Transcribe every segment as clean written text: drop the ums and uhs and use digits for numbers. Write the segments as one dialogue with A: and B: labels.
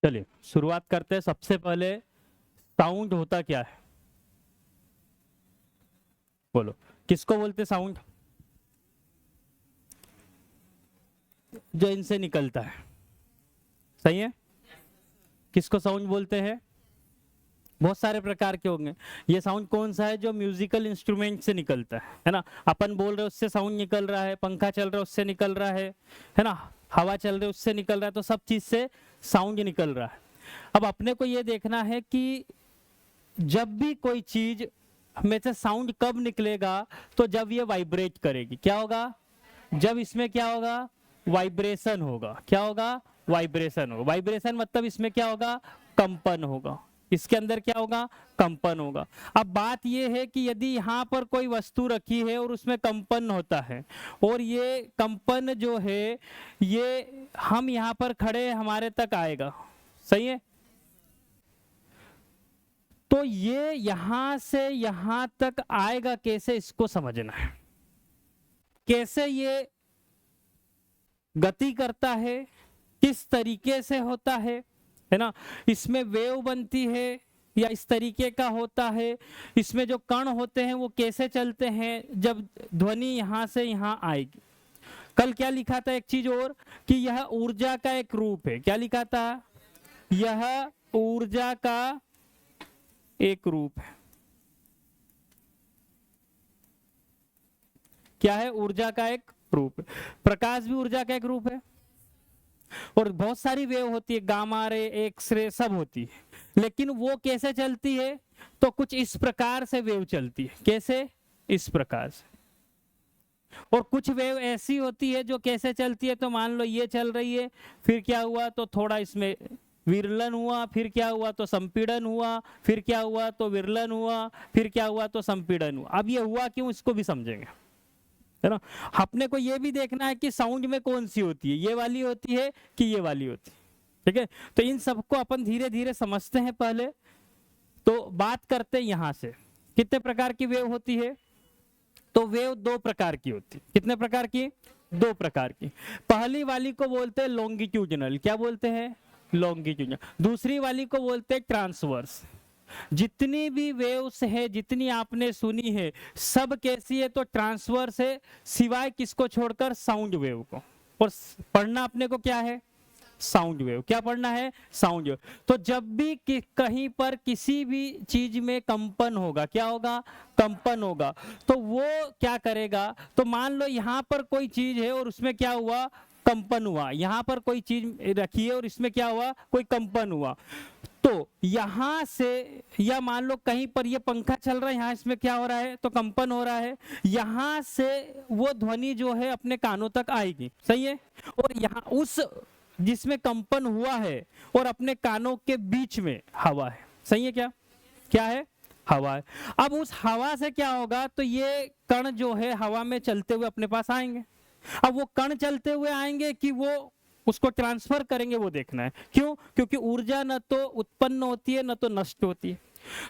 A: चलिए शुरुआत करते हैं। सबसे पहले साउंड होता क्या है? बोलो, किसको बोलते साउंड? जो इनसे निकलता है, सही है। किसको साउंड बोलते हैं? बहुत सारे प्रकार के होंगे। ये साउंड कौन सा है? जो म्यूजिकल इंस्ट्रूमेंट से निकलता है ना। अपन बोल रहे उससे साउंड निकल रहा है, पंखा चल रहा है उससे निकल रहा है ना, हवा चल रही है उससे निकल रहा है, तो सब चीज से साउंड निकल रहा है। अब अपने को ये देखना है कि जब भी कोई चीज में से साउंड कब निकलेगा, तो जब ये वाइब्रेट करेगी। क्या होगा? जब इसमें क्या होगा? वाइब्रेशन होगा। क्या होगा? वाइब्रेशन होगा। वाइब्रेशन मतलब इसमें क्या होगा? कंपन होगा। इसके अंदर क्या होगा? कंपन होगा। अब बात यह है कि यदि यहाँ पर कोई वस्तु रखी है और उसमें कंपन होता है, और ये कंपन जो है ये हम यहाँ पर खड़े हमारे तक आएगा, सही है। तो ये यहां से यहां तक आएगा कैसे, इसको समझना है। कैसे ये गति करता है, किस तरीके से होता है ना। इसमें वेव बनती है या इस तरीके का होता है। इसमें जो कण होते हैं वो कैसे चलते हैं जब ध्वनि यहां से यहां आएगी। कल क्या लिखा था एक चीज और, कि यह ऊर्जा का एक रूप है। क्या लिखा था? यह ऊर्जा का एक रूप है। क्या है? ऊर्जा का एक रूप है। प्रकाश भी ऊर्जा का एक रूप है। और बहुत सारी वेव होती है, गामा रे, एक्स रे, सब होती है। लेकिन वो कैसे चलती है? तो कुछ इस प्रकार से वेव चलती है। कैसे? इस प्रकार से। और कुछ वेव ऐसी होती है जो कैसे चलती है, तो मान लो ये चल रही है, फिर क्या हुआ तो थोड़ा इसमें विरलन हुआ, फिर क्या हुआ तो संपीड़न हुआ, फिर क्या हुआ तो विरलन हुआ, फिर क्या हुआ तो संपीड़न हुआ। अब ये हुआ क्यों, इसको भी समझेंगे, है ना। अपने को ये भी देखना है कि साउंड में कौन सी होती है, ये वाली होती है कि ये वाली होती है। ठीक है, तो इन सबको अपन धीरे धीरे समझते हैं। पहले तो बात करते हैं यहां से, कितने प्रकार की वेव होती है। तो वेव दो प्रकार की होती है। कितने प्रकार की? दो प्रकार की। पहली वाली को बोलते हैं लॉन्गिट्यूडनल। क्या बोलते हैं? लॉन्गिट्यूडनल। दूसरी वाली को बोलते हैं ट्रांसवर्स। जितनी भी वेव्स है, जितनी आपने सुनी है, सब कैसी है? तो ट्रांसवर्स है, सिवाय किसको छोड़कर? साउंड वेव को। और पढ़ना अपने को क्या है? Sound wave. क्या पढ़ना है? Sound wave. तो जब भी कहीं पर किसी भी चीज में कंपन होगा, क्या होगा? कंपन होगा। तो वो क्या करेगा? तो मान लो यहां पर कोई चीज है और उसमें क्या हुआ? कंपन हुआ। यहां पर कोई चीज रखी है और इसमें क्या हुआ? कोई कंपन हुआ। तो यहां से, या मान लो कहीं पर ये पंखा चल रहा है, यहां इसमें क्या हो रहा है? तो कंपन हो रहा है। यहां से वो ध्वनि जो है अपने कानों तक आएगी, सही है। और यहां उस जिसमें कंपन हुआ है और अपने कानों के बीच में हवा है, सही है। क्या क्या है? हवा है। अब उस हवा से क्या होगा? तो ये कण जो है हवा में चलते हुए अपने पास आएंगे। अब वो कण चलते हुए आएंगे कि वो उसको ट्रांसफर करेंगे, वो देखना है। क्यों? क्योंकि ऊर्जा न तो उत्पन्न होती है न तो नष्ट होती है।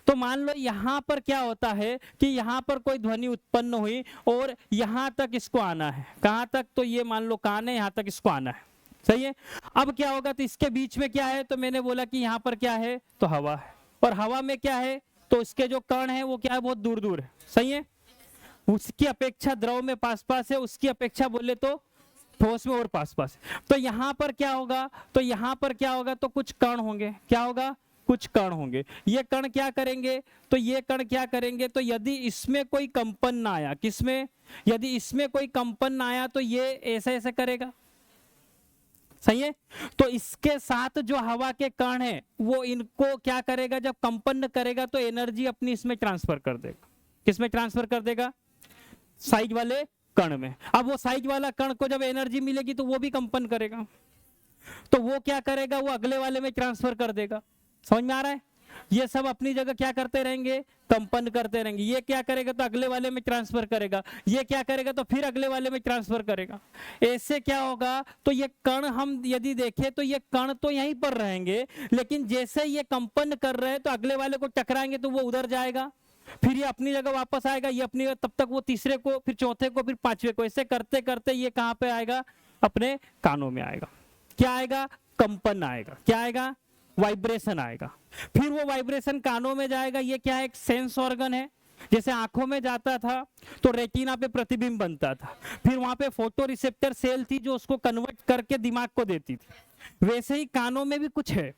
A: तो मान लो यहां पर क्या होता है कि यहां पर कोई ध्वनि उत्पन्न हुई और यहां तक इसको आना है। कहां तक? तो ये मान लो कान है, यहां तक इसको आना है, सही है। अब क्या होगा? तो इसके बीच में क्या है? तो मैंने बोला कि यहां पर क्या है? तो हवा है। और हवा में क्या है? तो इसके जो कण है वो क्या है? बहुत दूर दूर है, सही है। उसकी अपेक्षा द्रव में पास पास है, उसकी अपेक्षा बोले तो ठोस में और पास पास। तो यहां पर क्या होगा? तो यहां पर क्या होगा? तो कुछ कण होंगे। क्या होगा? कुछ कण होंगे। ये कण क्या करेंगे? तो ये कण क्या करेंगे? तो यदि इसमें कोई कंपन ना आया, किसमें? यदि इसमें कोई कंपन ना आया तो ये ऐसे ऐसे करेगा, सही है। तो इसके साथ जो हवा के कण है वो इनको क्या करेगा? जब कंपन करेगा तो एनर्जी अपनी इसमें ट्रांसफर कर देगा। किसमें ट्रांसफर कर देगा? साइज वाले कण में। अब वो साइज वाला कण को जब एनर्जी मिलेगी तो वो भी कंपन करेगा। तो वो क्या करेगा? वो अगले वाले में ट्रांसफर कर देगा। समझ में आ रहा है? ये सब अपनी जगह क्या करते रहेंगे? कंपन करते रहेंगे। ये क्या करेगा? तो अगले वाले में ट्रांसफर करेगा। ये क्या करेगा? तो फिर अगले वाले में ट्रांसफर करेगा। ऐसे क्या होगा? तो ये कण हम यदि देखें तो ये कण तो यहीं पर रहेंगे, लेकिन जैसे ये कंपन कर रहे हैं तो अगले वाले को टकराएंगे तो वो उधर जाएगा, फिर ये अपनी जगह वापस आएगा, ये अपनी जगह, तब तक वो तीसरे को, फिर चौथे को, फिर पांचवे को। ऐसे करते करते ये कहां पे आएगा? अपने कानों में आएगा। क्या आएगा? कंपन आएगा। क्या आएगा? वाइब्रेशन आएगा, फिर वो वाइब्रेशन कानों में जाएगा, ये क्या है, एक सेंस ऑर्गन है। जैसे आंखों में जाता था तो रेटिना पे प्रतिबिंब बनता था, फिर वहां पे फोटो रिसेप्टर सेल थी जो उसको कन्वर्ट करके दिमाग को देती थी। वैसे ही कानों में भी कुछ है,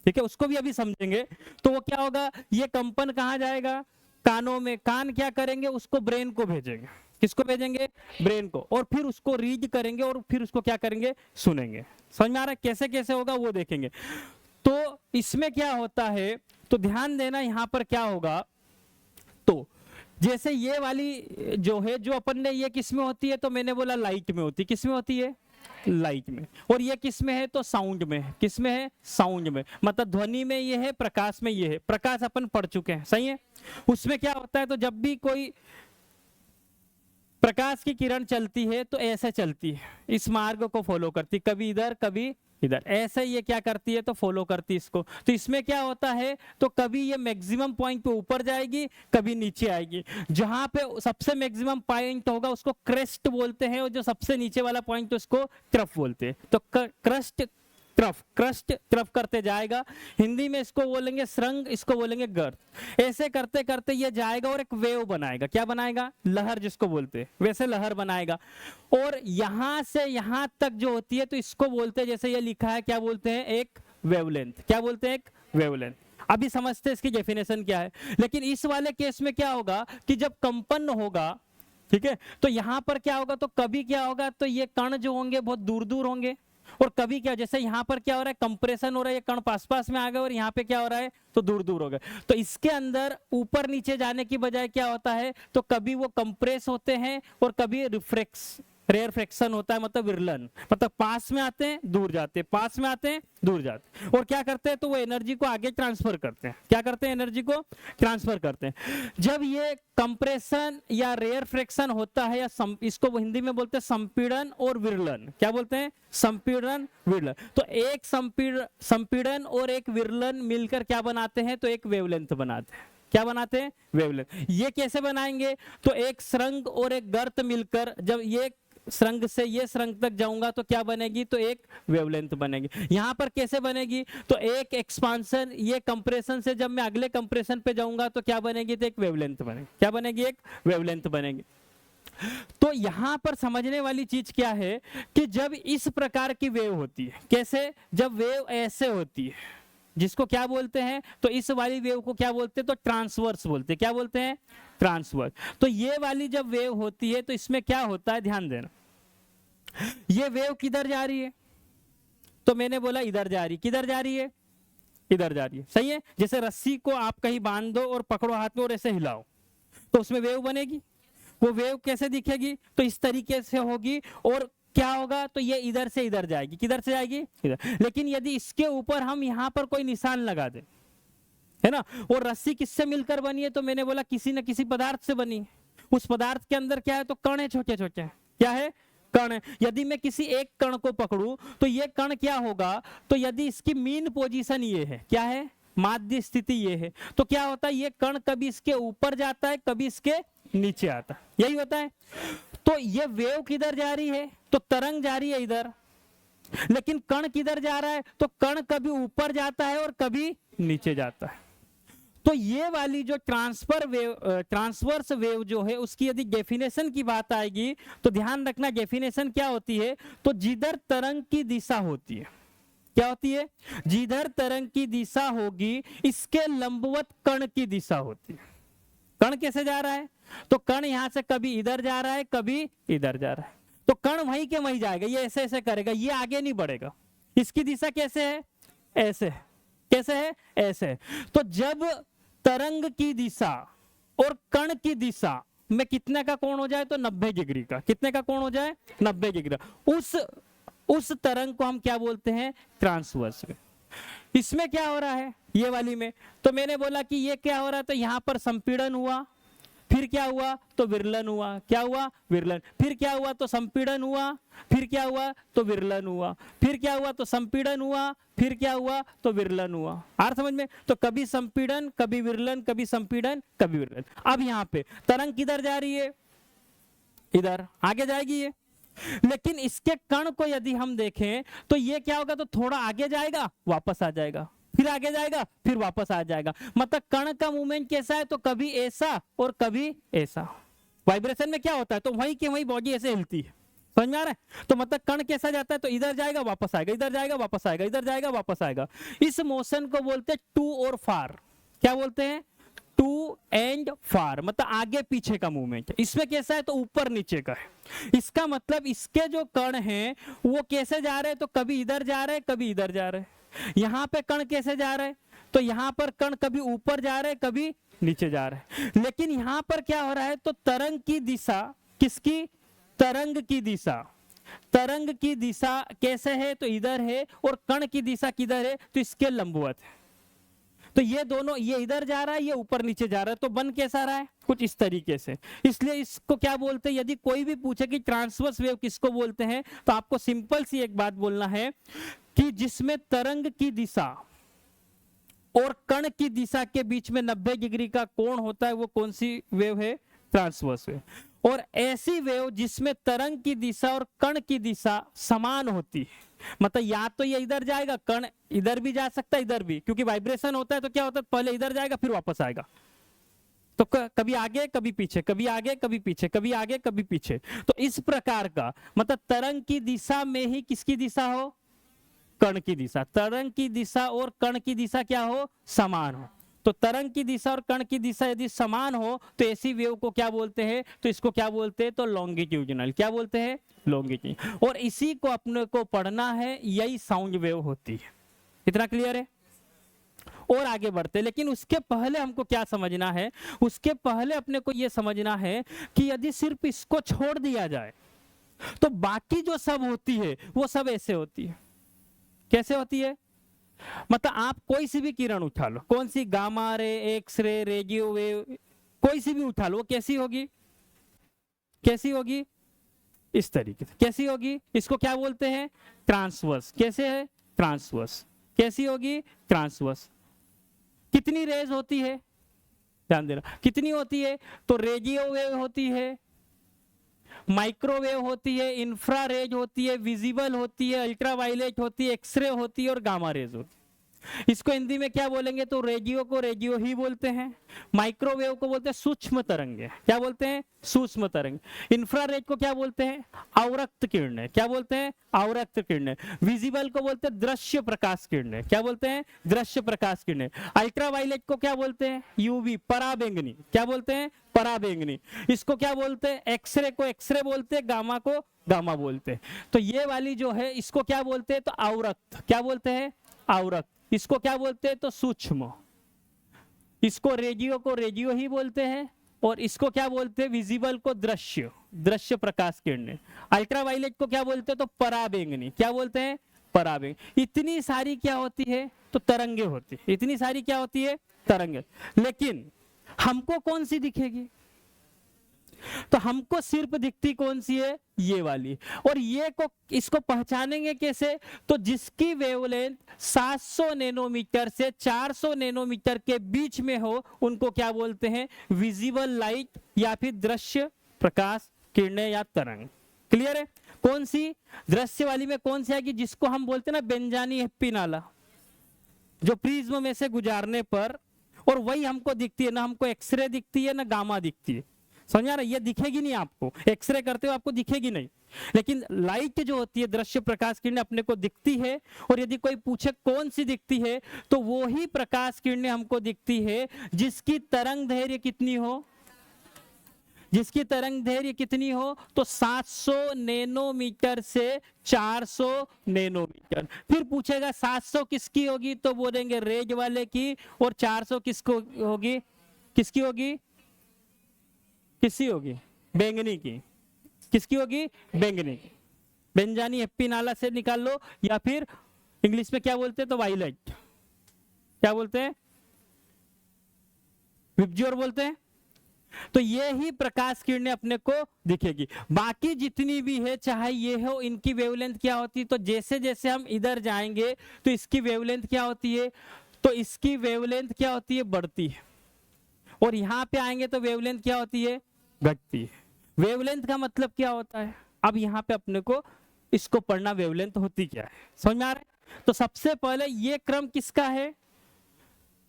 A: ठीक है, उसको भी अभी समझेंगे। तो वो क्या होगा, ये कंपन कहाँ जाएगा, कानों में, कान क्या करेंगे, उसको ब्रेन को भेजेंगे। किसको भेजेंगे, ब्रेन को, और फिर उसको रीड करेंगे और फिर उसको क्या करेंगे, सुनेंगे। समझ में आ रहा है कैसे कैसे होगा वो देखेंगे। तो इसमें क्या होता है, तो ध्यान देना यहाँ पर क्या होगा। तो जैसे ये वाली जो है, जो अपन ने, ये किस में होती है, तो मैंने बोला लाइट में होती है। किस में होती है, लाइट में। और ये किस में है, तो साउंड में है। किस में है, साउंड में, मतलब ध्वनि में ये है, प्रकाश में ये है। प्रकाश अपन पढ़ चुके हैं, सही है। उसमें क्या होता है, तो जब भी कोई प्रकाश की किरण चलती है तो ऐसे चलती है, इस मार्ग को फॉलो करती, कभी इधर कभी इधर, ऐसे ये क्या करती है, तो फॉलो करती है इसको। तो इसमें क्या होता है, तो कभी ये मैक्सिमम पॉइंट पे ऊपर जाएगी, कभी नीचे आएगी। जहां पे सबसे मैक्सिमम पॉइंट होगा उसको क्रेस्ट बोलते हैं, और जो सबसे नीचे वाला पॉइंट तो उसको ट्रफ बोलते हैं। तो क्रस्ट ट्रफ, क्रस्ट ट्रफ करते जाएगा। हिंदी में इसको बोलेंगे श्रृंग, इसको बोलेंगे गर्त। ऐसे करते करते ये जाएगा और एक वेव बनाएगा। क्या बनाएगा, लहर जिसको बोलते हैं, वैसे लहर बनाएगा। और यहां से यहां तक जो होती है तो इसको बोलते हैं, जैसे ये लिखा है, क्या बोलते हैं, एक वेवलेंथ। क्या बोलते हैं, एक वेवलेंथ। अभी समझते हैं इसकी डेफिनेशन क्या है। लेकिन इस वाले केस में क्या होगा कि जब कंपन होगा, ठीक है, तो यहां पर क्या होगा, तो कभी क्या होगा, तो ये कण जो होंगे बहुत दूर दूर होंगे, और कभी क्या, जैसे यहाँ पर क्या हो रहा है, कंप्रेशन हो रहा है, ये कण पास पास में आ गए, और यहाँ पे क्या हो रहा है, तो दूर दूर हो गए। तो इसके अंदर ऊपर नीचे जाने की बजाय क्या होता है, तो कभी वो कंप्रेस होते हैं और कभी रेयर फ्रैक्शन होता है, मतलब विरलन, मतलब पास में आते हैं दूर जाते हैं, पास में आते हैं दूर जाते हैं। और क्या करते हैं, तो वो एनर्जी को आगे ट्रांसफर करते हैं। क्या करते हैं, एनर्जी को ट्रांसफर करते हैं। जब ये कंप्रेशन या रेयर फ्रैक्शन होता है, या इसको वो हिंदी में बोलते हैं संपीड़न और विरलन। क्या बोलते हैं, संपीड़न विरलन। तो एक संपीड़न और एक विरलन मिलकर क्या बनाते हैं, तो एक वेवलेंथ बनाते हैं। क्या बनाते हैं, वेवलेंथ। ये कैसे बनाएंगे, तो एक श्रृंग और एक गर्त मिलकर, जब ये श्रृंग से ये श्रृंग तक जाऊंगा तो क्या बनेगी, तो एक वेवलेंथ बनेगी। यहां पर कैसे बनेगी, तो एक एक्सपांशन, ये कंप्रेशन से जब मैं अगले कंप्रेशन पे जाऊंगा तो क्या बनेगी, तो एक वेवलेंथ बनेगी। क्या बनेगी, एक वेवलेंथ बनेगी। तो यहां पर समझने वाली चीज क्या है कि जब इस प्रकार की वेव होती है, कैसे, जब वेव ऐसे होती है, जिसको क्या बोलते हैं, तो इस वाली वेव को क्या बोलते हैं, तो ट्रांसवर्स बोलते हैं। क्या बोलते हैं, ट्रांसवर्स। तो ये वाली जब वेव होती है तो इसमें क्या होता है, ध्यान देना, ये वेव किधर जा रही है, तो मैंने बोला इधर जा रही, किधर जा रही है, इधर जा रही है, सही है। जैसे रस्सी को आप कहीं बांध दो और पकड़ो हाथ में और ऐसे हिलाओ, तो उसमें वेव बनेगी। वो वेव कैसे दिखेगी, तो इस तरीके से होगी, और क्या होगा, तो ये इधर से इधर जाएगी। किधर से जाएगी, इधर। लेकिन यदि इसके ऊपर हम यहाँ पर कोई निशान लगा दें, है ना, और रस्सी किससे मिलकर बनी है, तो मैंने बोला किसी न किसी पदार्थ से बनी है। उस पदार्थ के अंदर क्या है, तो कण है, छोटे छोटे, क्या है, कण है। यदि मैं किसी एक कण को पकड़ूं तो ये कण क्या होगा, तो यदि इसकी मीन पोजीशन ये है, क्या है, माध्य स्थिति ये है, तो क्या होता है, ये कण कभी इसके ऊपर जाता है, कभी इसके नीचे आता है, यही होता है। तो ये वेव किधर जा रही है, तो तरंग जा रही है इधर, लेकिन कण किधर जा रहा है, तो कण कभी ऊपर जाता है और कभी नीचे जाता है। तो ये वाली जो ट्रांसवर्स वेव जो है, उसकी यदि डेफिनेशन की बात आएगी तो ध्यान रखना, डेफिनेशन क्या होती है, तो जिधर तरंग की दिशा होती है, क्या होती है, जिधर तरंग की दिशा होगी इसके लंबवत कण की दिशा होती है। कण कैसे जा रहा है, तो कण यहां से कभी इधर जा रहा है, कभी इधर जा रहा है, तो कण वहीं के वहीं जाएगा, ये ऐसे ऐसे करेगा, ये आगे नहीं बढ़ेगा। इसकी दिशा कैसे है, ऐसे है, कैसे है, ऐसे है। तो जब तरंग की दिशा और कण की दिशा में कितने का कोण हो जाए, तो 90 डिग्री का, कितने का कोण हो जाए, 90 डिग्री, उस तरंग को हम क्या बोलते हैं, ट्रांसवर्स। इसमें क्या हो रहा है, ये वाली में, तो मैंने बोला कि ये क्या हो रहा है, तो यहां पर संपीड़न हुआ, फिर क्या हुआ, तो विरलन हुआ। क्या हुआ, विरलन। फिर क्या हुआ, तो संपीड़न हुआ, फिर क्या हुआ, तो विरलन हुआ, फिर क्या हुआ, तो संपीड़न हुआ, फिर क्या हुआ, तो विरलन हुआ। आ समझ में, तो कभी संपीड़न, कभी विरलन, कभी संपीड़न, कभी विरलन। अब यहाँ पे तरंग किधर जा रही है, इधर आगे जाएगी ये, लेकिन इसके कण को यदि हम देखें तो ये क्या होगा, तो थोड़ा आगे जाएगा, वापस आ जाएगा, फिर आगे जाएगा, फिर वापस आ जाएगा। मतलब कण का मूवमेंट कैसा है, तो कभी ऐसा और कभी ऐसा। वाइब्रेशन में क्या होता है, तो वहीं की वहीं बॉडी ऐसे हिलती है, समझ में आ रहा है। तो मतलब कण कैसा जाता है, तो इधर जाएगा वापस आएगा, इधर जाएगा वापस आएगा, इधर जाएगा वापस आएगा। इस मोशन को बोलते हैं टू और फार। क्या बोलते हैं, टू एंड फार, मतलब आगे पीछे का मूवमेंट। इसमें कैसा है, तो ऊपर नीचे का है। इसका मतलब इसके जो कण हैं वो कैसे जा रहे हैं, तो कभी इधर जा रहे हैं, कभी इधर जा रहे हैं। यहाँ पे कण कैसे जा रहे हैं, तो यहाँ पर कण कभी ऊपर जा रहे हैं, कभी नीचे जा रहे हैं। लेकिन यहाँ पर क्या हो रहा है, तो तरंग की दिशा, किसकी, तरंग की दिशा, तरंग की दिशा कैसे है, तो इधर है, और कण की दिशा किधर है, तो इसके लंबवत है। तो ये दोनों, ये इधर जा रहा है, ये ऊपर नीचे जा रहा है, तो बन कैसा रहा है, कुछ इस तरीके से। इसलिए इसको क्या बोलते हैं, यदि कोई भी पूछे कि ट्रांसवर्स वेव किसको बोलते हैं, तो आपको सिंपल सी एक बात बोलना है कि जिसमें तरंग की दिशा और कण की दिशा के बीच में 90 डिग्री का कोण होता है, वो कौन सी वेव है, ट्रांसवर्स वेव। और ऐसी वेव जिसमें तरंग की दिशा और कण की दिशा समान होती है, मतलब या तो ये इधर जाएगा, कण इधर भी जा सकता है, इधर भी, क्योंकि वाइब्रेशन होता है तो क्या होता है, पहले इधर जाएगा फिर वापस आएगा। तो कभी आगे कभी पीछे, कभी आगे कभी पीछे, कभी आगे कभी पीछे। तो इस प्रकार का, मतलब तरंग की दिशा में ही किसकी दिशा हो, कण की दिशा। तरंग की दिशा और कण की दिशा क्या हो, समान हो। तो तरंग की दिशा और कण की दिशा यदि समान हो तो ऐसी वेव को क्या बोलते हैं, तो इसको क्या बोलते हैं, तो लॉन्गिट्यूडिनल। क्या बोलते हैं, लॉन्गिट्यूडिनल। और इसी को अपने को पढ़ना है, यही साउंड वेव होती है। इतना क्लियर है। और आगे बढ़ते, लेकिन उसके पहले हमको क्या समझना है, उसके पहले अपने को यह समझना है कि यदि सिर्फ इसको छोड़ दिया जाए तो बाकी जो सब होती है वो सब ऐसे होती है। कैसे होती है, मतलब आप कोई सी भी किरण उठा लो, कौन सी, gamma ray, x ray, radio wave, कोई सी भी उठा लो, वो कैसी होगी, कैसी होगी, इस तरीके से। कैसी होगी, इसको क्या बोलते हैं, ट्रांसवर्स। कैसे है, ट्रांसवर्स। कैसी होगी, ट्रांसवर्स। कितनी रेज होती है, ध्यान देना, कितनी होती है, तो रेडियो वेव होती है, माइक्रोवेव होती है, इंफ्रारेज होती है, विजिबल होती है, अल्ट्रावायलेट होती है, एक्सरे होती है और गामा रेज होती है। इसको हिंदी में क्या बोलेंगे, तो रेडियो को रेडियो ही बोलते हैं, माइक्रोवेव को बोलते हैं सूक्ष्म तरंगे। क्या बोलते हैं, सूक्ष्म तरंग। इंफ्रारेड को क्या बोलते हैं, अवरक्त किरणें। क्या बोलते हैं, अवरक्त किरणें। विजिबल को बोलते हैं दृश्य प्रकाश किरणें। क्या बोलते हैं, दृश्य प्रकाश किरणें। अल्ट्रावायलेट को क्या बोलते हैं, यूवी, पराबैंगनी। क्या बोलते हैं, पराबैंगनी। इसको क्या बोलते हैं, एक्सरे को एक्सरे बोलते हैं, गामा को गामा बोलते हैं। तो ये वाली जो है इसको क्या बोलते हैं, तो अवरक्त। क्या बोलते हैं, अवरक्त। इसको क्या बोलते हैं, तो सूक्ष्म। इसको रेडियो को रेडियो ही बोलते हैं, और इसको क्या बोलते हैं, विजिबल को दृश्य, दृश्य प्रकाश किरणें। अल्ट्रावायलेट को क्या बोलते हैं, तो पराबैंगनी। क्या बोलते हैं, पराबैंगनी। इतनी सारी क्या होती है, तो तरंगे होती है। इतनी सारी क्या होती है, तरंगे। लेकिन हमको कौन सी दिखेगी, तो हमको सिर्फ दिखती कौन सी है, ये वाली। और ये को इसको पहचानेंगे कैसे, तो जिसकी वेवलेंथ 700 नैनोमीटर से 400 नैनोमीटर के बीच में हो उनको क्या बोलते हैं, विजिबल लाइट या फिर दृश्य प्रकाश किरणें या तरंग। क्लियर है। कौन सी, दृश्य वाली में कौन सी आएगी, जिसको हम बोलते हैं ना बेंजानी हैप्पी नाला, जो प्रिज्म में से गुजारने पर, और वही हमको दिखती है, ना हमको एक्सरे दिखती है ना गामा दिखती है। समझ आ रहा है, ये दिखेगी नहीं आपको, एक्सरे करते हो आपको दिखेगी नहीं, लेकिन लाइट जो होती है, दृश्य प्रकाश किरणें अपने को दिखती है। और यदि कोई पूछे कौन सी दिखती है, तो वो ही प्रकाश किरणें हमको दिखती है जिसकी तरंग दैर्घ्य कितनी हो, जिसकी तरंग दैर्घ्य कितनी हो, तो 700 नैनोमीटर से 400 नैनोमीटर। फिर पूछेगा 700 किसकी होगी, तो बोलेंगे रेज वाले की, और 400 किसको होगी, किसकी होगी, किसकी होगी, बैंगनी की। किसकी होगी, बैंगनी की। बेंजानी हैप्पी नाला से निकाल लो, या फिर इंग्लिश में क्या बोलते हैं, तो वायलेट। क्या बोलते हैं, विबज्योर बोलते हैं। तो ये ही प्रकाश किरणें अपने को दिखेगी। बाकी जितनी भी है, चाहे ये हो, इनकी वेवलेंथ क्या होती है, तो जैसे जैसे हम इधर जाएंगे तो इसकी वेवलेंथ क्या होती है, तो इसकी वेवलेंथ क्या होती है, बढ़ती है। और यहाँ पे आएंगे तो वेवलेंथ क्या होती है, घटती है। वेवलेंथ का मतलब क्या होता है, अब यहाँ पे अपने को इसको पढ़ना, वेवलेंथ होती क्या है, समझ में आ रहा है। तो सबसे पहले ये क्रम किसका है,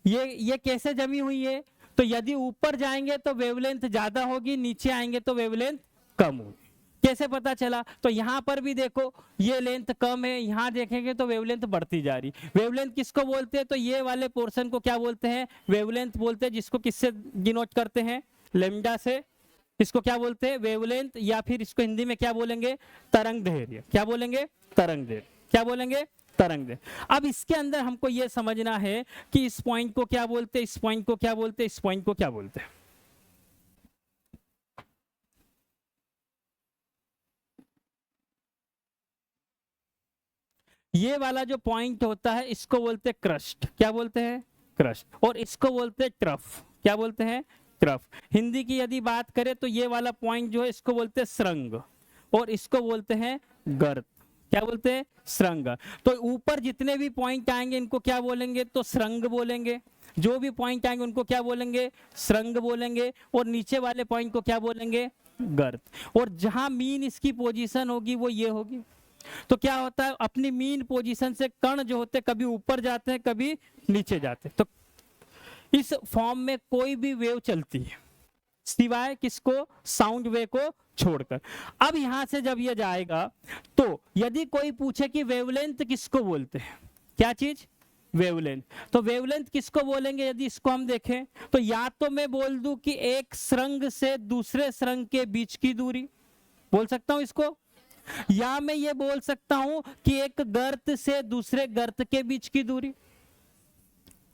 A: ये कैसे जमी हुई है? तो यदि ऊपर जाएंगे तो वेवलेंथ ज्यादा होगी, नीचे आएंगे तो वेवलेंथ कम होगी। कैसे पता चला? तो यहाँ पर भी देखो ये लेंथ कम है, यहाँ देखेंगे तो वेवलेंथ बढ़ती जा रही। वेवलेंथ किसको बोलते हैं? तो ये वाले पोर्शन को क्या बोलते हैं? वेवलेंथ बोलते हैं, जिसको किससे डिनोट करते हैं? लैम्डा से। इसको क्या बोलते हैं? वेवलेंथ, या फिर इसको हिंदी में क्या बोलेंगे? तरंग दैर्घ्य। क्या बोलेंगे? तरंग दैर्घ्य। क्या बोलेंगे? तरंग दैर्घ्य। अब इसके अंदर हमको ये समझना है कि इस पॉइंट को क्या बोलते हैं, इस पॉइंट को क्या बोलते हैं, इस पॉइंट को क्या बोलते हैं। ये वाला जो पॉइंट होता है इसको बोलते हैं क्रस्ट। क्या बोलते हैं? क्रस्ट। और इसको बोलते हैं ट्रफ। क्या बोलते हैं? ट्रफ। हिंदी की यदि बात करें तो ये वाला पॉइंट जो है इसको बोलते हैं श्रृंग, और इसको बोलते हैं गर्त। क्या बोलते हैं? श्रृंग। तो ऊपर जितने भी पॉइंट आएंगे इनको क्या बोलेंगे? तो श्रृंग बोलेंगे। जो भी पॉइंट आएंगे उनको क्या बोलेंगे? श्रृंग बोलेंगे। और नीचे वाले पॉइंट को क्या बोलेंगे? गर्त। और जहां मीन इसकी पोजीशन होगी वो ये होगी। तो क्या होता है? अपनी मीन पोजीशन से कण जो होते हैं कभी ऊपर जाते हैं, कभी नीचे जाते हैं। तो इस फॉर्म में कोई भी वेव चलती है, सिवाय किसको? साउंड वेव को छोड़कर। अब यहां से जब ये जाएगा तो यदि कोई पूछे कि वेवलेंथ किसको बोलते हैं, क्या चीज? वेवलेंथ। तो वेवलेंथ किसको बोलेंगे? यदि इसको हम देखें तो या तो मैं बोल दूं कि एक श्रृंग से दूसरे श्रृंग के बीच की दूरी, बोल सकता हूं इसको, या मैं ये बोल सकता हूं कि एक गर्त से दूसरे गर्त के बीच की दूरी।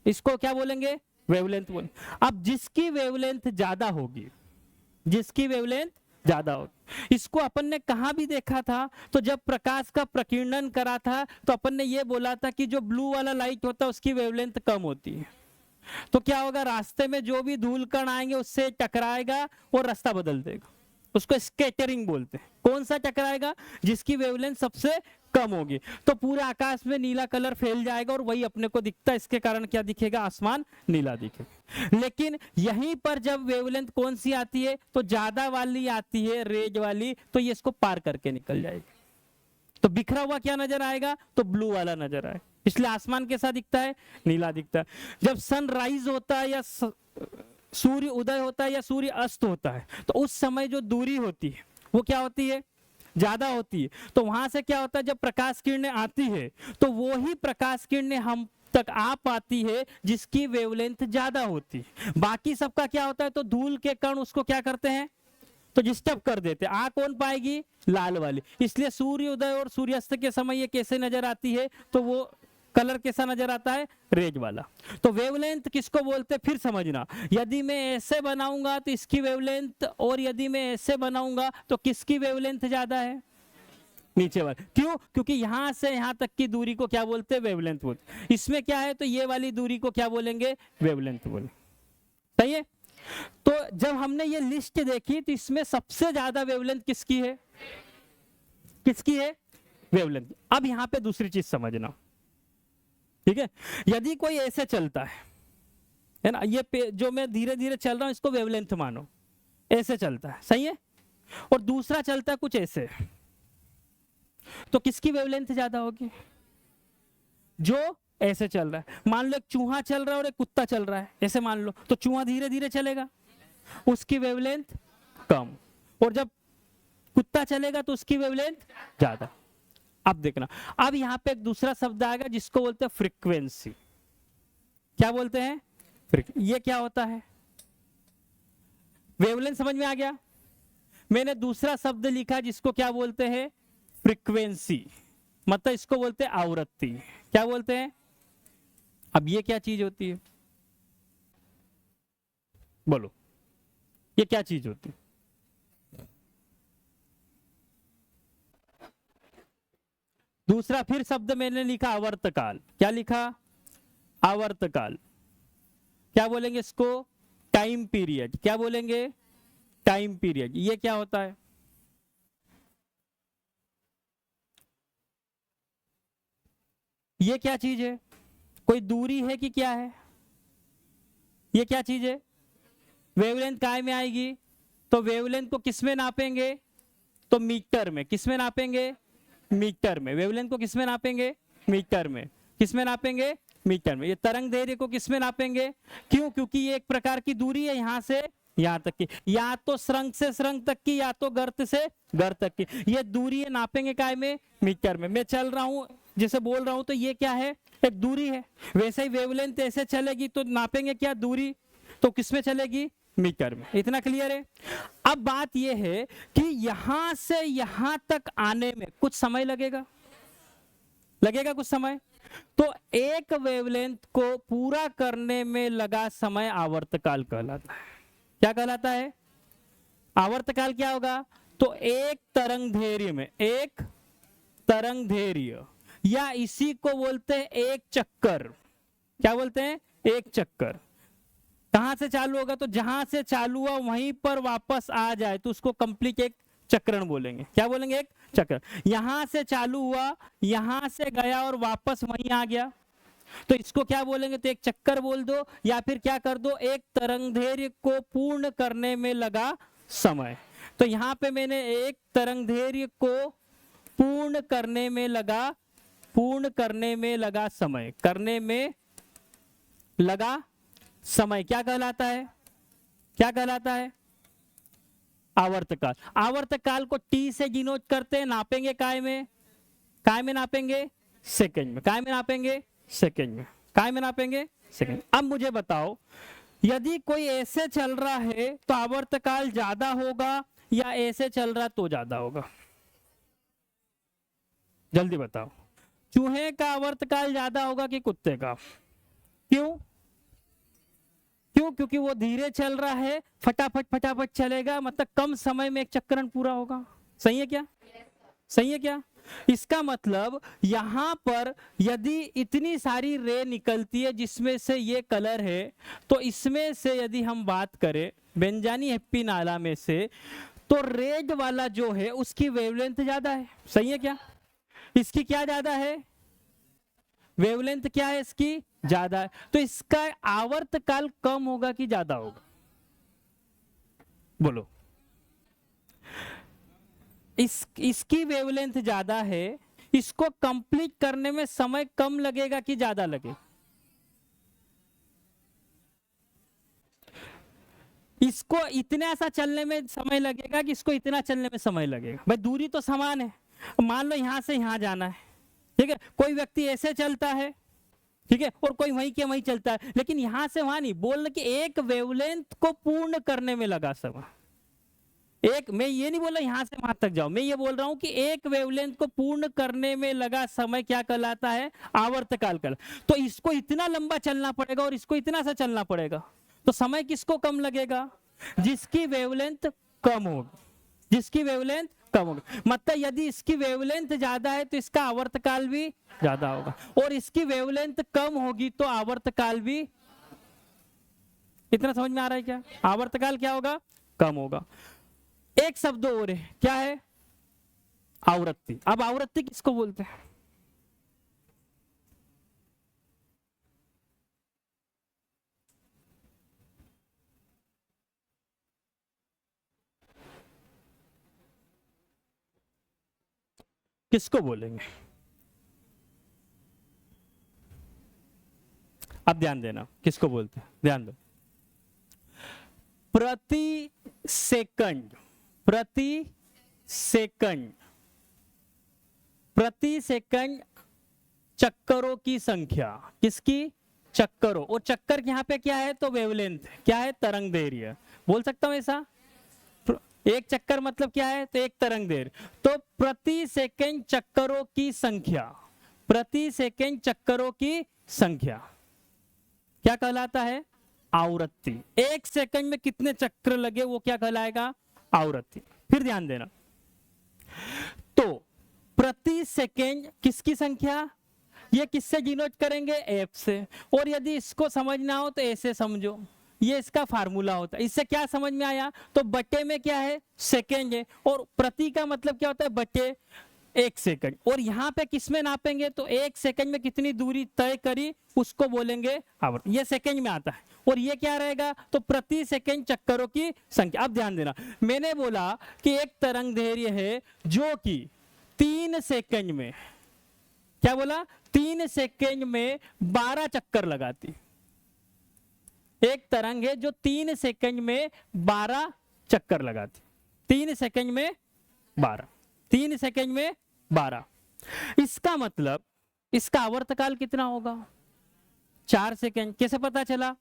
A: इसको क्या बोलेंगे? वेवलेंथ बोल। अब जिसकी वेवलेंथ ज्यादा होगी, जिसकी वेवलेंथ ज्यादा होगी, इसको अपन ने कहां भी देखा था? तो जब प्रकाश का प्रकीर्णन करा था तो अपन ने ये बोला था कि जो ब्लू वाला लाइट होता है उसकी वेवलेंथ कम होती है। तो क्या होगा? रास्ते में जो भी धूल कण आएंगे उससे टकराएगा और रास्ता बदल देगा। उसको स्कैटरिंग बोलते हैं। कौन सा टकराएगा? जिसकी वेवलेंथ सबसे कम होगी। तो पूरे आकाश में नीला कलर फैल जाएगा और वही अपने को दिखता है। इसके कारण क्या दिखेगा? आसमान नीला दिखेगा। लेकिन यहीं पर जब वेवलेंथ कौन सी आती है? तो ज्यादा वाली आती है, रेज वाली, तो ये इसको पार करके निकल जाएगी। तो बिखरा हुआ क्या नजर आएगा? तो ब्लू वाला नजर आए। इसलिए आसमान कैसा दिखता है? नीला दिखता है। जब सनराइज होता है या सूर्य उदय होता है या सूर्य अस्त होता है तो उस समय जो दूरी होती है वो क्या होती है? ज्यादा होती है। तो वहां से क्या होता है? जब प्रकाश किरणें आती है तो वो ही प्रकाश किरणें हम तक आ पाती है जिसकी वेवलेंथ ज्यादा होती है। बाकी सबका क्या होता है? तो धूल के कण उसको क्या करते हैं? तो डिस्टर्ब कर देते। आ कौन पाएगी? लाल वाली। इसलिए सूर्योदय और सूर्यास्त के समय ये कैसे नजर आती है? तो वो कलर कैसा नजर आता है? रेड वाला। तो वेवलेंथ किसको बोलते हैं? फिर समझना, यदि मैं ऐसे बनाऊंगा तो इसकी वेवलेंथ, और यदि मैं ऐसे बनाऊंगा तो किसकी वेवलेंथ ज्यादा है? नीचे वाला। क्यों? क्योंकि यहां से यहां तक की दूरी को क्या बोलते हैं? वेवलेंथ बोलते। इसमें क्या है? तो ये वाली दूरी को क्या बोलेंगे? वेवलेंथ बोले। सही है? तो जब हमने ये लिस्ट देखी तो इसमें सबसे ज्यादा वेवलेंथ किसकी है? किसकी है? वेवलेंथ। अब यहां पे दूसरी चीज समझना, ठीक है? यदि कोई ऐसे चलता है ना, ये जो मैं धीरे धीरे चल रहा हूं इसको वेवलेंथ मानो, ऐसे चलता है, सही है? और दूसरा चलता है कुछ ऐसे, तो किसकी वेवलेंथ ज्यादा होगी? जो ऐसे चल रहा है। मान लो एक चूहा चल रहा है और एक कुत्ता चल रहा है, ऐसे मान लो, तो चूहा धीरे धीरे चलेगा, उसकी वेवलेंथ कम, और जब कुत्ता चलेगा तो उसकी वेवलेंथ ज्यादा। अब देखना, अब यहां पे एक दूसरा शब्द आएगा जिसको बोलते हैं फ्रीक्वेंसी। क्या बोलते हैं? ये क्या होता है? वेवलेंथ समझ में आ गया? मैंने दूसरा शब्द लिखा जिसको क्या बोलते हैं? फ्रीक्वेंसी। मतलब इसको बोलते हैं आवृत्ति। क्या बोलते हैं? अब ये क्या चीज होती है? बोलो, ये क्या चीज होती है? दूसरा फिर शब्द मैंने लिखा आवर्तकाल। क्या लिखा? आवर्तकाल। क्या बोलेंगे इसको? Time period. क्या बोलेंगे? Time period. ये क्या होता है? ये क्या चीज है? कोई दूरी है कि क्या है? ये क्या चीज है? वेवलेंथ काय में आएगी? तो वेवलेंथ को किस में नापेंगे? तो मीटर में। किस में नापेंगे? मीटर में। वेवलेंथ को किस में नापेंगे? मीटर में। किस में नापेंगे? मीटर में। ये तरंग दैर्घ्य को किस में नापेंगे? क्यों? क्योंकि ये एक प्रकार की दूरी है यहाँ से यहाँ तक की, या तो श्रृंग से श्रृंग तक की, या तो गर्त से गर्त तक की। ये दूरी है, नापेंगे काय में? मीटर में। मैं चल रहा हूँ, जैसे बोल रहा हूँ, तो ये क्या है? एक दूरी है। वैसे ही वेवलेंथ ऐसे चलेगी तो नापेंगे क्या? दूरी। तो किस में चलेगी? मीटर में। इतना क्लियर है? अब बात यह है कि यहां से यहां तक आने में कुछ समय लगेगा, लगेगा कुछ समय। तो एक वेवलेंथ को पूरा करने में लगा समय आवर्तकाल कहलाता है। क्या कहलाता है? आवर्तकाल क्या होगा? तो एक तरंग दैर्घ्य में, एक तरंग दैर्घ्य, या इसी को बोलते हैं एक चक्कर। क्या बोलते हैं? एक चक्कर। कहां से चालू होगा? तो जहां से चालू हुआ वहीं पर वापस आ जाए तो उसको कंप्लीट एक चक्रण बोलेंगे। क्या बोलेंगे? एक चक्कर। यहां से चालू हुआ, यहां से गया और वापस वहीं आ गया, तो इसको क्या बोलेंगे? तो एक चक्कर बोल दो, या फिर क्या कर दो? एक तरंग दैर्घ्य को पूर्ण करने में लगा समय। तो यहां पे मैंने एक तरंग दैर्घ्य को पूर्ण करने में लगा समय, करने में लगा समय क्या कहलाता है? क्या कहलाता है? आवर्तकाल। आवर्तकाल को टी से डिनोट करते हैं। नापेंगे काय में? काय में नापेंगे? सेकंड में। काय में नापेंगे? सेकंड में। काय में नापेंगे? सेकंड। अब मुझे बताओ, यदि कोई ऐसे चल रहा है तो आवर्तकाल ज्यादा होगा, या ऐसे चल रहा तो ज्यादा होगा? जल्दी बताओ। चूहे का आवर्तकाल ज्यादा होगा कि कुत्ते का? क्यों? क्यों? क्योंकि वो धीरे चल रहा है, फटाफट फटाफट चलेगा, मतलब कम समय में एक चक्रण पूरा होगा। सही है क्या? सही है क्या? इसका मतलब यहां पर यदि इतनी सारी रे निकलती है जिसमें से ये कलर है, तो इसमें से यदि हम बात करें बेंजानी हैप्पी नाला में से, तो रेड वाला जो है उसकी वेवलेंथ ज्यादा है। सही है क्या? इसकी क्या ज्यादा है? वेवलेंथ क्या है इसकी? ज्यादा है। तो इसका आवर्तकाल कम होगा कि ज्यादा होगा? बोलो। इसकी वेवलेंथ ज्यादा है, इसको कंप्लीट करने में समय कम लगेगा कि ज्यादा लगेगा? इसको इतना सा चलने में समय लगेगा कि इसको इतना चलने में समय लगेगा? भाई दूरी तो समान है। मान लो यहां से यहां जाना है, ठीक है, कोई व्यक्ति ऐसे चलता है, ठीक है, और कोई वहीं के वहीं चलता है, लेकिन यहां से वहां नहीं। बोलना कि एक वेवलेंथ को पूर्ण करने में लगा समय। एक, मैं ये नहीं बोल रहा यहां से वहां तक जाओ, मैं ये बोल रहा हूं कि एक वेवलेंथ को पूर्ण करने में लगा समय क्या कहलाता है? आवर्तकाल कहलाता। तो इसको इतना लंबा चलना पड़ेगा और इसको इतना सा चलना पड़ेगा, तो समय किसको कम लगेगा? जिसकी वेवलेंथ कम होगी। जिसकी वेवलेंथ कम होगी, मतलब यदि इसकी वेवलेंथ ज्यादा है तो इसका आवर्तकाल भी ज्यादा होगा, और इसकी वेवलेंथ कम होगी तो आवर्तकाल भी। इतना समझ में आ रहा है क्या? आवर्तकाल क्या होगा? कम होगा। एक शब्द और है, क्या है? आवृत्ति। अब आवृत्ति किसको बोलते हैं? किसको बोलेंगे? अब ध्यान देना, किसको बोलते हैं, ध्यान दो। प्रति सेकंड, प्रति सेकंड, प्रति सेकंड चक्करों की संख्या। किसकी? चक्करों। और चक्कर यहाँ पे क्या है? तो वेवलेंथ। क्या है? तरंग दैर्घ्य। बोल सकता हूं ऐसा? एक चक्कर मतलब क्या है? तो एक तरंग दैर्घ्य। तो प्रति सेकंड चक्करों की संख्या, प्रति सेकंड चक्करों की संख्या क्या कहलाता है? आवृत्ति। एक सेकंड में कितने चक्र लगे वो क्या कहलाएगा? आवृत्ति। फिर ध्यान देना, तो प्रति सेकंड किसकी संख्या? ये किससे डिनोट करेंगे? एफ से। और यदि इसको समझना हो तो ऐसे समझो, ये इसका फार्मूला होता है। इससे क्या समझ में आया? तो बटे में क्या है? सेकंड है, और प्रति का मतलब क्या होता है? बटे एक सेकंड। और यहाँ पे किस में नापेंगे? तो एक सेकंड में कितनी दूरी तय करी उसको बोलेंगे आवर्त। ये सेकंड में आता है। और ये क्या रहेगा? तो प्रति सेकंड चक्करों की संख्या। अब ध्यान देना, मैंने बोला कि एक तरंग दैर्घ्य है जो कि 3 सेकंड में, क्या बोला? 3 सेकंड में 12 चक्कर लगाती। एक तरंग है जो 3 सेकंड में 12 चक्कर लगाती। 3 सेकंड में 12, 3 सेकंड में 12। इसका मतलब इसका आवर्तकाल कितना होगा? 4 सेकंड। कैसे पता चला?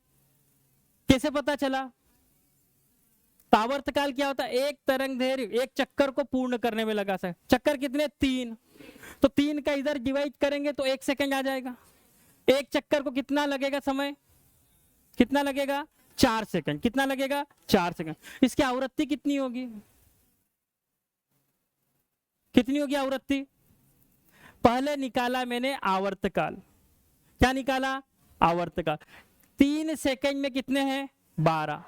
A: कैसे पता चला? आवर्तकाल क्या होता है? एक तरंग दैर्घ्य एक चक्कर को पूर्ण करने में लगा सकते। चक्कर कितने? 3। तो 3 का इधर डिवाइड करेंगे तो 1 सेकंड आ जाएगा। एक चक्कर को कितना लगेगा समय? कितना लगेगा? 4 सेकंड। कितना लगेगा? 4 सेकंड। इसकी आवृत्ति कितनी होगी? कितनी होगी आवृत्ति? पहले निकाला मैंने आवर्तकाल। क्या निकाला? आवर्तकाल। 3 सेकंड में कितने हैं? 12।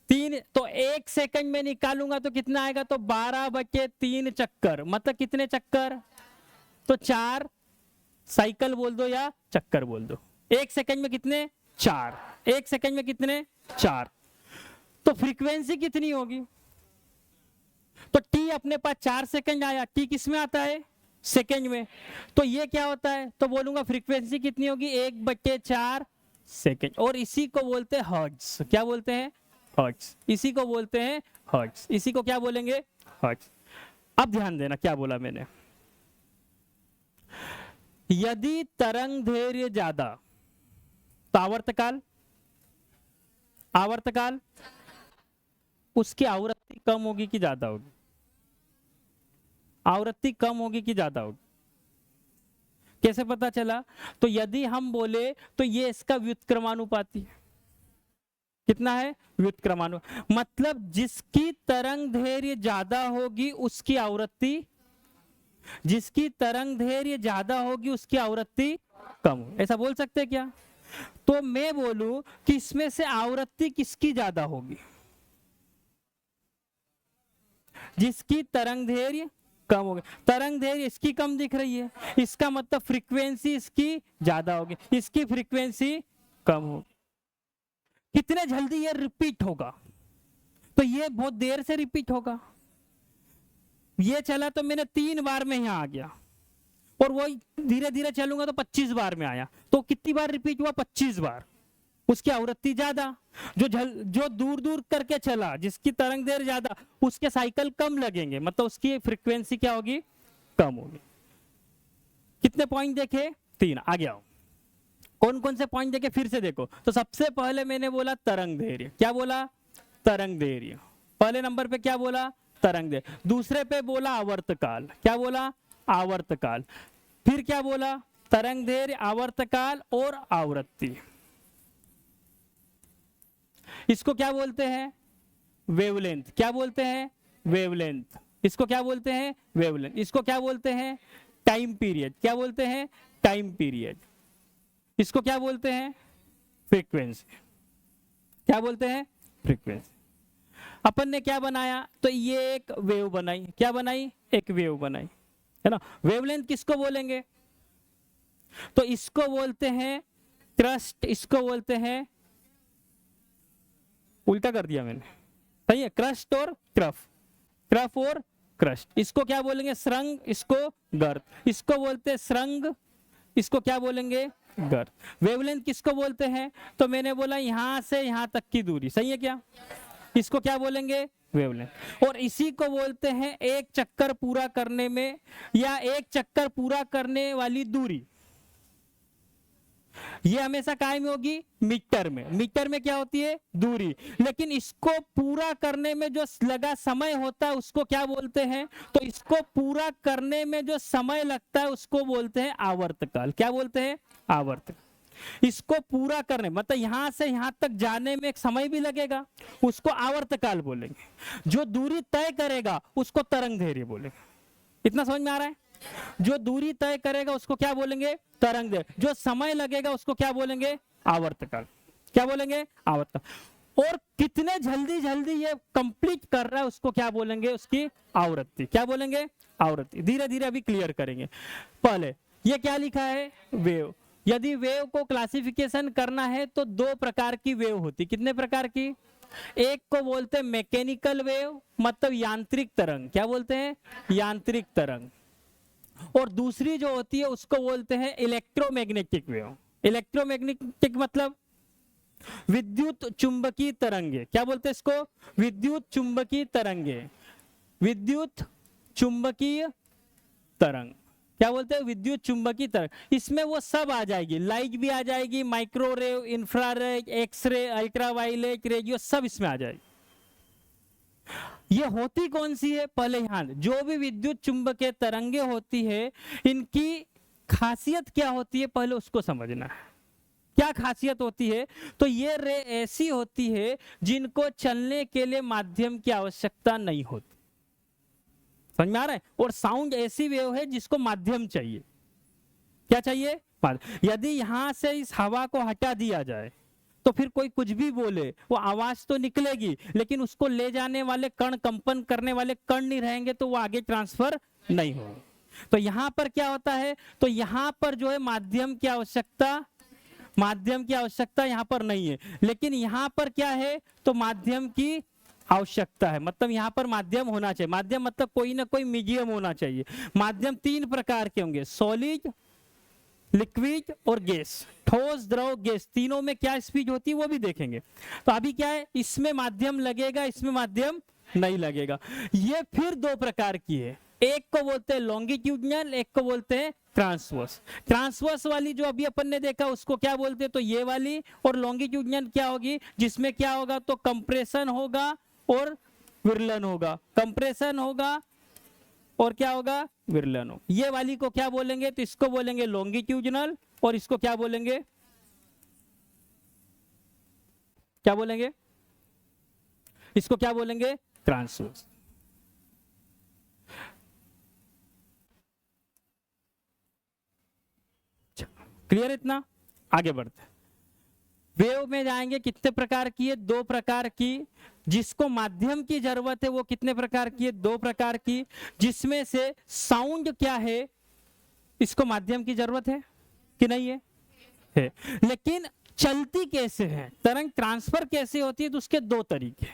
A: 3 तो 1 सेकंड में निकालूंगा तो कितना आएगा? तो 12/3 चक्कर। मतलब कितने चक्कर? तो 4 साइकिल बोल दो या चक्कर बोल दो। 1 सेकंड में कितने? 4। 1 सेकंड में कितने? 4। तो फ्रीक्वेंसी कितनी होगी? तो टी अपने पास 4 सेकंड आया। टी किस में आता है? सेकंड में। तो ये क्या होता है? तो बोलूंगा फ्रीक्वेंसी कितनी होगी? 1/4 सेकंड। और इसी को बोलते हैं हर्ट्ज। क्या बोलते हैं? हर्ट्ज। इसी को बोलते हैं हर्ट्ज। इसी को क्या बोलेंगे? हर्ट्ज। अब ध्यान देना क्या बोला मैंने। यदि तरंग दैर्घ्य ज्यादा तो आवर्तकाल, आवर्तकाल उसकी आवृत्ति कम होगी कि ज्यादा होगी? आवृत्ति कम होगी कि ज्यादा होगी? कैसे पता चला? तो यदि हम बोले तो ये इसका व्युत्क्रमानुपाती है। कितना है? व्युत्क्रमानु। मतलब जिसकी तरंग दैर्घ्य ज्यादा होगी उसकी आवृत्ति, जिसकी तरंग दैर्घ्य ज्यादा होगी उसकी आवृत्ति कम हो। ऐसा बोल सकते हैं क्या? तो मैं बोलूं कि इसमें से आवृत्ति किसकी ज्यादा होगी? जिसकी तरंग दैर्घ्य कम होगी। तरंग दैर्घ्य इसकी कम दिख रही है, इसका मतलब फ्रीक्वेंसी इसकी ज्यादा होगी। इसकी फ्रीक्वेंसी कम होगी। कितने जल्दी ये रिपीट होगा? तो ये बहुत देर से रिपीट होगा। ये चला तो मैंने 3 बार में यहां आ गया, और वो धीरे धीरे चलूंगा तो 25 बार में आया। तो कितनी बार रिपीट हुआ? 25 बार। उसकी आवृत्ति ज्यादा। जो दूर दूर करके चला, जिसकी तरंग दैर्घ्य ज्यादा, उसके साइकिल कम लगेंगे, मतलब उसकी फ्रीक्वेंसी क्या होगी? कम होगी। कितने पॉइंट देखे? 3। आ गया। कौन कौन से पॉइंट देखे फिर से देखो। तो सबसे पहले मैंने बोला तरंग दैर्घ्य। क्या बोला? तरंग दैर्घ्य। पहले नंबर पे क्या बोला? तरंग दैर्घ्य। दूसरे पे बोला आवर्तकाल। क्या बोला? आवर्तकाल। फिर क्या बोला? तरंग दैर्घ्य, आवर्तकाल और आवृत्ति। इसको क्या बोलते हैं? वेवलेंथ। क्या बोलते हैं? वेवलेंथ। इसको क्या बोलते हैं? वेवलेंथ। इसको क्या बोलते हैं? Time period. क्या बोलते हैं? Time period. इसको क्या बोलते हैं? फ्रीक्वेंसी। क्या बोलते हैं? फ्रीक्वेंसी। अपन ने क्या बनाया? तो ये एक वेव बनाई। क्या बनाई? एक वेव बनाई, है ना। वेवलेंथ किसको बोलेंगे? तो इसको बोलते हैं क्रस्ट। इसको बोलते हैं, उल्टा कर दिया मैंने, सही है, क्रस्ट और क्रफ। क्रफ और क्रस्ट। इसको क्या बोलेंगे? श्रृंग। इसको गर्त। इसको बोलते हैं श्रृंग। इसको क्या बोलेंगे? गर्त। वेवलेंथ किसको बोलते हैं? तो मैंने बोला यहां से यहां तक की दूरी, सही है क्या? इसको क्या बोलेंगे? वेवलेंथ। और इसी को बोलते हैं एक चक्कर पूरा करने में, या एक चक्कर पूरा करने वाली दूरी। ये हमेशा काय में होगी? मीटर में। मीटर में क्या होती है? दूरी। लेकिन इसको पूरा करने में जो लगा समय होता है उसको क्या बोलते हैं? तो इसको पूरा करने में जो समय लगता है उसको बोलते हैं आवर्तकाल। क्या बोलते हैं? आवर्तकाल। इसको पूरा करने मतलब यहां से यहां तक जाने में एक समय भी लगेगा, उसको आवर्तकाल बोलेंगे। जो दूरी तय करेगा उसको तरंग दैर्घ्य बोलेंगे। इतना समझ में आ रहा है? जो दूरी तय करेगा उसको क्या बोलेंगे? तरंग दैर्घ्य। जो समय लगेगा उसको क्या बोलेंगे? आवर्तकाल। क्या बोलेंगे? आवर्तकाल। और कितने जल्दी जल्दी ये कंप्लीट कर रहा है उसको क्या बोलेंगे? उसकी आवृत्ति। क्या बोलेंगे? आवृत्ति। धीरे धीरे अभी क्लियर करेंगे। पहले ये क्या लिखा है? वेव। यदि वेव को क्लासिफिकेशन करना है तो 2 प्रकार की वेव होती। कितने प्रकार की? एक को बोलते हैं मैकेनिकल वेव, मतलब यांत्रिक तरंग। क्या बोलते हैं? यांत्रिक तरंग। और दूसरी जो होती है उसको बोलते हैं इलेक्ट्रोमैग्नेटिक वेव। इलेक्ट्रोमैग्नेटिक मतलब विद्युत चुंबकीय तरंगे। क्या बोलते हैं इसको? विद्युत चुंबकीय तरंगे। विद्युत चुंबकीय तरंग क्या बोलते हैं? विद्युत चुंबकीय तरंग। इसमें वो सब आ जाएगी, लाइट भी आ जाएगी, microwave, infrared, x ray, ultraviolet radio, सब इसमें आ जाएगी। ये होती कौन सी है? पहले यहाँ जो भी विद्युत चुंबकीय तरंगे होती है, इनकी खासियत क्या होती है पहले उसको समझना है। क्या खासियत होती है? तो ये रे ऐसी होती है जिनको चलने के लिए माध्यम की आवश्यकता नहीं होती। समझ में आ रहा है? और साउंड ऐसी वेव है जिसको माध्यम चाहिए। क्या चाहिए? यदि यहां से इस हवा को हटा दिया जाए तो फिर कोई कुछ भी बोले, वो आवाज तो निकलेगी, लेकिन उसको ले जाने वाले कण, कंपन करने वाले कण नहीं रहेंगे तो वो आगे ट्रांसफर नहीं होगा। तो यहां पर क्या होता है? तो यहां पर जो है माध्यम की आवश्यकता यहां पर नहीं है, लेकिन यहां पर क्या है? तो माध्यम की आवश्यकता है। मतलब यहां पर माध्यम होना चाहिए। माध्यम मतलब कोई ना कोई मीडियम होना चाहिए। माध्यम 3 प्रकार के होंगे, सॉलिड, लिक्विड और गैस। ठोस, द्रव, गैस, तीनों में क्या स्पीड होती है वो भी देखेंगे। तो अभी क्या है, इसमें माध्यम लगेगा, इसमें माध्यम नहीं लगेगा। ये फिर 2 प्रकार की है, एक को बोलते हैं लॉन्गिट्यूडनल, एक को बोलते हैं ट्रांसवर्स। ट्रांसवर्स वाली जो अभी अपन ने देखा उसको क्या बोलते हैं? तो ये वाली। और लॉन्गिट्यूडनल क्या होगी? जिसमें क्या होगा? तो कंप्रेशन होगा और विरलन होगा। कंप्रेशन होगा और क्या होगा? विरलन हो। ये वाली को क्या बोलेंगे? तो इसको बोलेंगे लॉन्गिट्यूडनल, और इसको क्या बोलेंगे? क्या बोलेंगे? इसको क्या बोलेंगे? ट्रांसवर्स। क्लियर? इतना आगे बढ़ते हैं। वेव में जाएंगे, कितने प्रकार की है? 2 प्रकार की। जिसको माध्यम की जरूरत है वो कितने प्रकार की है? 2 प्रकार की। जिसमें से साउंड क्या है, इसको माध्यम की जरूरत है कि नहीं है? है। लेकिन चलती कैसे है, तरंग ट्रांसफर कैसे होती है? तो उसके 2 तरीके।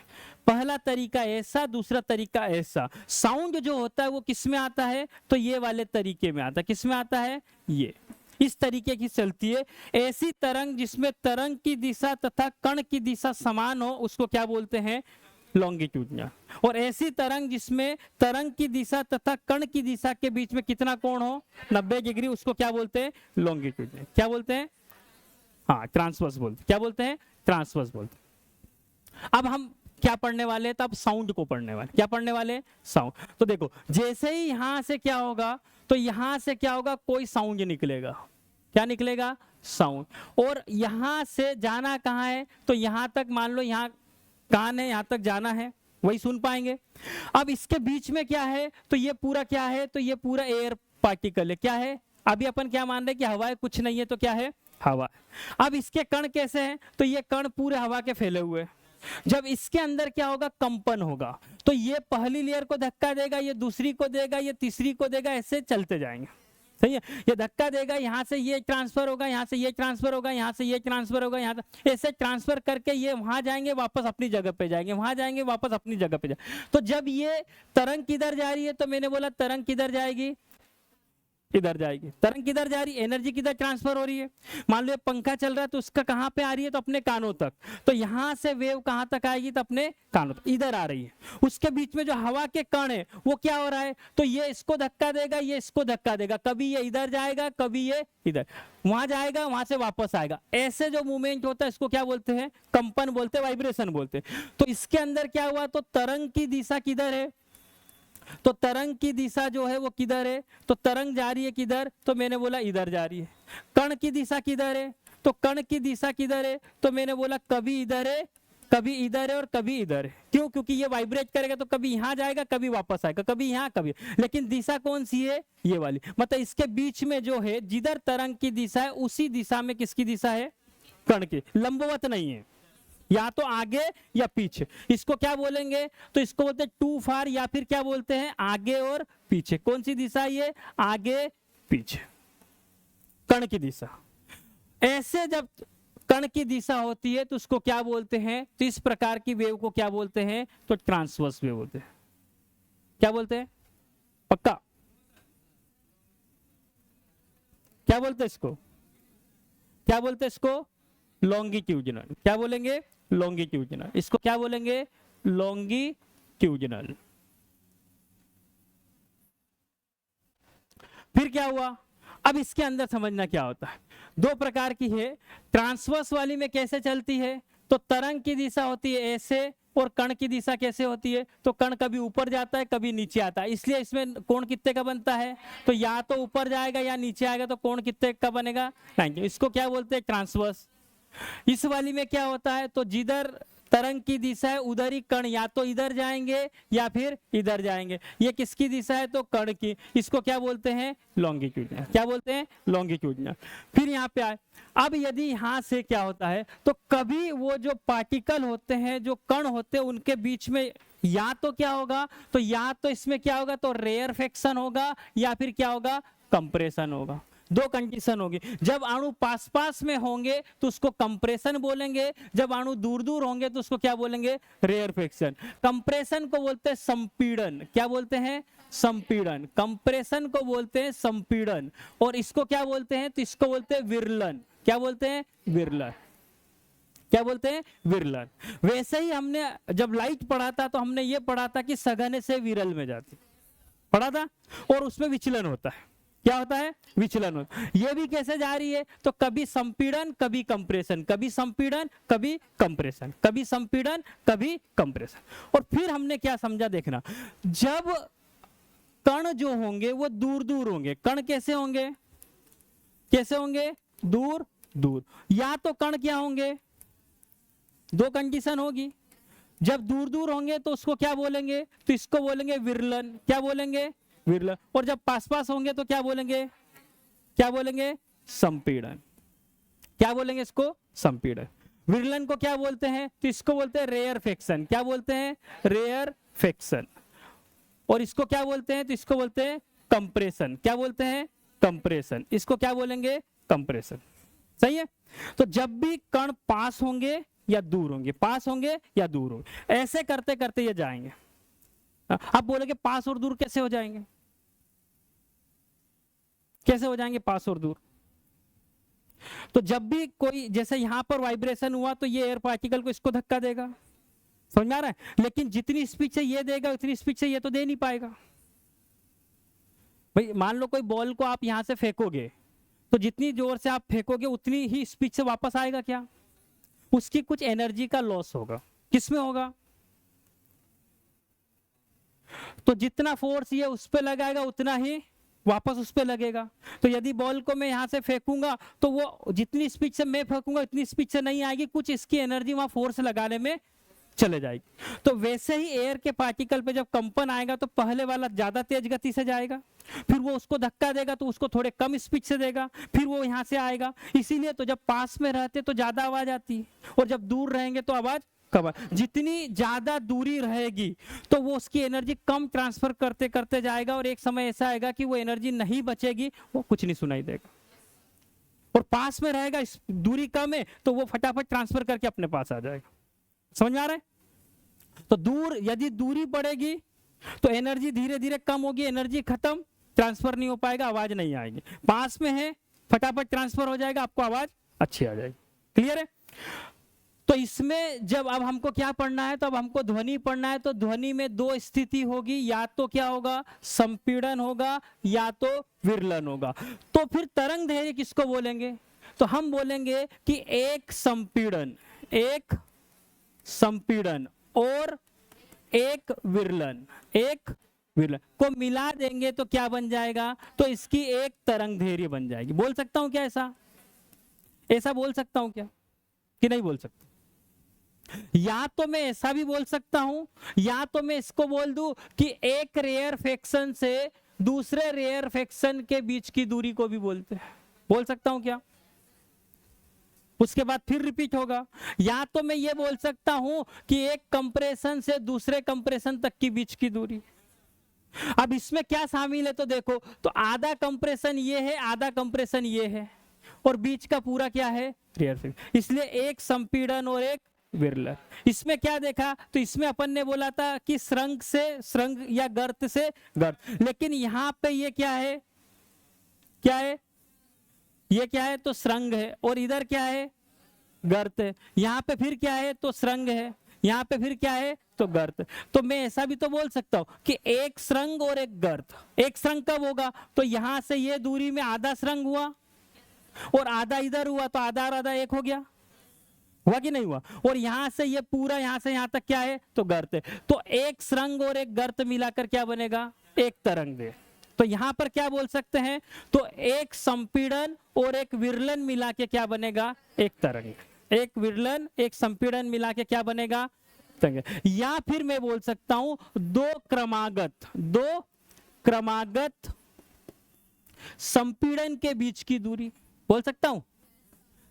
A: पहला तरीका ऐसा, दूसरा तरीका ऐसा। साउंड जो होता है वो किस में आता है? तो ये वाले तरीके में आता है। किस में आता है? ये इस तरीके की चलती है। ऐसी तरंग जिसमें तरंग की दिशा तथा कण की दिशा समान हो उसको क्या बोलते हैं? लॉन्गिट्यूडनल। और ऐसी तरंग जिसमें तरंग की दिशा तथा कण की दिशा के बीच में कितना कोण हो? 90 डिग्री, उसको क्या बोलते हैं? लॉन्गिट्यूडनल। क्या बोलते हैं? हाँ, ट्रांसवर्स बोलते। क्या बोलते हैं? ट्रांसवर्स बोलते। अब हम क्या पढ़ने वाले हैं? तब साउंड को पढ़ने वाले। क्या पढ़ने वाले? साउंड। तो देखो, जैसे ही यहां से क्या होगा, तो यहां से क्या होगा? कोई साउंड निकलेगा। क्या निकलेगा? साउंड। और यहां से जाना कहां है? तो यहां तक, मान लो यहां कान है, यहां तक जाना है, वही सुन पाएंगे। अब इसके बीच में क्या है? तो ये पूरा क्या है? तो ये पूरा एयर पार्टिकल है। क्या है? अभी अपन क्या मान रहे हैं कि हवा है, कुछ नहीं है, तो क्या है? हवा। अब इसके कण कैसे हैं? तो ये कण पूरे हवा के फैले हुए हैं। जब इसके अंदर क्या होगा? कंपन होगा, तो ये पहली लेयर को धक्का देगा, ये दूसरी को देगा, ये तीसरी को देगा, ऐसे चलते जाएंगे। सही है? ये धक्का देगा, यहां से ये ट्रांसफर होगा, यहां से ये ट्रांसफर होगा, यहां से ये ट्रांसफर होगा, यहां से ऐसे ट्रांसफर करके ये वहां जाएंगे, वापस अपनी जगह पे जाएंगे, वहां जाएंगे, वापस अपनी जगह पे जाएंगे। तो जब ये तरंग किधर जा रही है? तो मैंने बोला तरंग किधर जाएगी? इधर जाएगी। तरंग किधर जा रही है? एनर्जी किधर ट्रांसफर हो रही है? मान लो पंखा चल रहा है तो उसका कहां पे आ रही है? तो अपने कानों तक। तो यहां से वेव कहां तक आएगी? तो अपने कानों तक, इधर आ रही है। उसके बीच में जो हवा के कण है वो क्या हो रहा है? तो ये इसको धक्का देगा, ये इसको धक्का देगा, कभी ये इधर जाएगा, कभी ये इधर, वहां जाएगा, वहां से वापस आएगा। ऐसे जो मूवमेंट होता है इसको क्या बोलते हैं? कंपन बोलते हैं, वाइब्रेशन बोलते हैं। तो इसके अंदर क्या हुआ? तो तरंग की दिशा किधर है? तो तरंग की दिशा जो है वो किधर है? तो तरंग जा रही है किधर? तो मैंने बोला इधर जा रही है। कण की दिशा किधर है? तो कण की दिशा किधर है? तो मैंने बोला कभी इधर है, कभी इधर है और कभी इधर है। क्यों? क्योंकि ये वाइब्रेट करेगा तो कभी यहां जाएगा, कभी वापस आएगा, कभी यहां, कभी, लेकिन दिशा कौन सी है? ये वाली। मतलब इसके बीच में जो है, जिधर तरंग की दिशा है उसी दिशा में किसकी दिशा है? कण की। लंबवत नहीं है, या तो आगे या पीछे। इसको क्या बोलेंगे? तो इसको बोलते हैं टू फार, या फिर क्या बोलते हैं? आगे और पीछे। कौन सी दिशा ये? आगे पीछे, कण की दिशा। ऐसे जब कण की दिशा होती है तो उसको क्या बोलते हैं? तो इस प्रकार की वेव को क्या बोलते हैं? तो ट्रांसवर्स वेव बोलते हैं। क्या बोलते हैं? पक्का? क्या बोलते हैं इसको, क्या बोलते हैं इसको, लॉन्गिट्यूडिनल। क्या बोलेंगे, लॉन्गिट्यूडिनल। इसको क्या बोलेंगे, लॉन्गिट्यूडिनल। फिर क्या हुआ, अब इसके अंदर समझना क्या होता है। दो प्रकार की है, ट्रांसवर्स वाली में कैसे चलती है, तो तरंग की दिशा होती है ऐसे, और कण की दिशा कैसे होती है, तो कण कभी ऊपर जाता है कभी नीचे आता है, इसलिए इसमें कोण कितने का बनता है, तो या तो ऊपर जाएगा या नीचे आएगा, तो कोण कितने का बनेगा, 90। इसको क्या बोलते हैं, ट्रांसवर्स। इस वाली में क्या होता है, तो जिधर तरंग की दिशा है उधर ही कण या तो इधर जाएंगे या फिर इधर जाएंगे। ये किसकी दिशा है, तो कण की। इसको क्या बोलते हैं, लॉन्गिट्यूडिनल। क्या बोलते हैं, लॉन्गिट्यूडिनल। फिर यहाँ पे आए, अब यदि यहाँ से क्या होता है, तो कभी वो जो पार्टिकल होते हैं, जो कण होते हैं, उनके बीच में या तो क्या होगा, तो या तो इसमें क्या होगा, तो रेयरफेक्शन होगा, या फिर क्या होगा, कंप्रेशन होगा। दो कंडीशन होगी। जब अणु पास पास में होंगे तो उसको कंप्रेशन बोलेंगे, जब अणु दूर दूर होंगे तो उसको क्या बोलेंगे, रेयरफेक्शन। कंप्रेशन को बोलते हैं संपीड़न। क्या बोलते हैं, संपीड़न। कंप्रेशन को बोलते हैं संपीड़न। और इसको क्या बोलते हैं, तो इसको बोलते हैं विरलन। क्या बोलते हैं, विरलन। क्या बोलते हैं, विरलन। वैसे ही हमने जब लाइट पढ़ा था तो हमने ये पढ़ा था कि सघन से विरल में जाती, पढ़ा था, और उसमें विचलन होता है। क्या होता है, विचलन होता है। ये भी कैसे जा रही है, तो कभी संपीड़न कभी कंप्रेशन, कभी संपीड़न कभी कंप्रेशन, कभी संपीड़न कभी कंप्रेशन। और फिर हमने क्या समझा, देखना, जब कण जो होंगे वो दूर दूर होंगे। कण कैसे होंगे, कैसे होंगे, दूर दूर। या तो कण क्या होंगे, दो कंडीशन होगी। जब दूर दूर होंगे तो उसको क्या बोलेंगे, तो इसको बोलेंगे विरलन। क्या बोलेंगे, विरलन। और जब पास पास होंगे तो क्या बोलेंगे, क्या बोलेंगे, संपीड़न। क्या बोलेंगे, इसको संपीड़न। विरलन को क्या बोलते हैं, तो इसको बोलते हैं रेयरफेक्शन। क्या बोलते हैं, रेयरफेक्शन। और इसको क्या बोलते हैं, तो इसको बोलते हैं कंप्रेशन। क्या बोलते हैं, कंप्रेशन। इसको क्या बोलेंगे, कंप्रेशन। सही है। तो जब भी कण पास होंगे या दूर होंगे, पास होंगे या दूर होंगे, ऐसे करते करते ये जाएंगे। आप बोलोगे पास और दूर कैसे हो जाएंगे, कैसे हो जाएंगे पास और दूर, तो जब भी कोई, जैसे यहां पर वाइब्रेशन हुआ तो ये एयर पार्टिकल को इसको धक्का देगा, समझ में आ रहा है। लेकिन जितनी स्पीड से ये देगा उतनी स्पीड से ये तो दे नहीं पाएगा। भाई मान लो कोई बॉल को आप यहां से फेंकोगे, तो जितनी जोर से आप फेंकोगे उतनी ही स्पीड से वापस आएगा क्या, उसकी कुछ एनर्जी का लॉस होगा। किसमें होगा, तो जितना फोर्स ये उस पर लगाएगा उतना ही वापस उस पर लगेगा। तो यदि बॉल को मैं यहां से फेंकूंगा तो वो जितनी स्पीड से मैं फेंकूंगा उतनी स्पीड से नहीं आएगी, कुछ इसकी एनर्जी वहां फोर्स लगाने में चले जाएगी। तो वैसे ही एयर के पार्टिकल पे जब कंपन आएगा तो पहले वाला ज्यादा तेज गति से जाएगा, फिर वो उसको धक्का देगा तो उसको थोड़े कम स्पीड से देगा, फिर वो यहाँ से आएगा। इसीलिए तो जब पास में रहते तो ज्यादा आवाज आती है, और जब दूर रहेंगे तो आवाज कम। जितनी ज्यादा दूरी रहेगी तो वो उसकी एनर्जी कम ट्रांसफर करते करते जाएगा, और एक समय ऐसा आएगा कि वो एनर्जी नहीं बचेगी, वो कुछ नहीं सुनाई देगा। और पास में रहेगा, दूरी कम है तो वो फटाफट ट्रांसफर करके अपने पास आ जाएगा। समझ में आ रहा है। तो दूर, यदि दूरी बढ़ेगी तो एनर्जी धीरे धीरे कम होगी, एनर्जी खत्म, ट्रांसफर नहीं हो पाएगा, आवाज नहीं आएगी। पास में है फटाफट ट्रांसफर हो जाएगा, आपको आवाज अच्छी आ जाएगी। क्लियर है। तो इसमें जब अब हमको क्या पढ़ना है, तो अब हमको ध्वनि पढ़ना है। तो ध्वनि में दो स्थिति होगी, या तो क्या होगा, संपीड़न होगा, या तो विरलन होगा। तो फिर तरंग दैर्घ्य किसको बोलेंगे, तो हम बोलेंगे कि एक संपीड़न, एक संपीड़न और एक विरलन, एक विरलन को मिला देंगे तो क्या बन जाएगा, तो इसकी एक तरंग दैर्घ्य बन जाएगी। बोल सकता हूं क्या ऐसा, ऐसा बोल सकता हूं क्या, कि नहीं बोल सकता। या तो मैं ऐसा भी बोल सकता हूं, या तो मैं इसको बोल दूं कि एक रेयरफेक्शन से दूसरे रेयरफेक्शन के बीच की दूरी को भी बोलते हैं। बोल सकता हूं क्या, उसके बाद फिर रिपीट होगा। या तो मैं ये बोल सकता हूं कि एक कंप्रेशन से दूसरे कंप्रेशन तक की बीच की दूरी। अब इसमें क्या शामिल है, तो देखो, तो आधा कंप्रेशन ये है, आधा कंप्रेशन ये है, और बीच का पूरा क्या है, रेयरफेक्शन। इसलिए एक संपीड़न और एक विरलन। इसमें क्या देखा, तो इसमें अपन ने बोला था कि श्रृंग से श्रृंग या गर्त से गर्त, लेकिन यहां पे ये क्या है, क्या है, ये क्या है? तो श्रृंग है। और इधर क्या है? गर्त है। यहाँ पे फिर क्या है? तो श्रृंग है। यहाँ पे फिर क्या है? तो गर्त। तो मैं ऐसा भी तो बोल सकता हूं कि एक श्रृंग और एक गर्त। एक श्रृंग कब होगा? तो यहां से ये दूरी में आधा श्रृंग हुआ और आधा इधर हुआ, तो आधा और आधा एक हो गया। हुआ कि नहीं हुआ? और यहां से ये पूरा यहां से यहां तक क्या है? तो गर्त है। तो एक श्रृंग और एक गर्त मिलाकर क्या बनेगा? एक तरंग दे। तो यहां पर क्या बोल सकते हैं? तो एक संपीड़न और एक विरलन मिला के क्या बनेगा? एक तरंग। एक विरलन एक संपीड़न मिला के क्या बनेगा? तरंग। या फिर मैं बोल सकता हूं दो क्रमागत संपीड़न के बीच की दूरी बोल सकता हूं।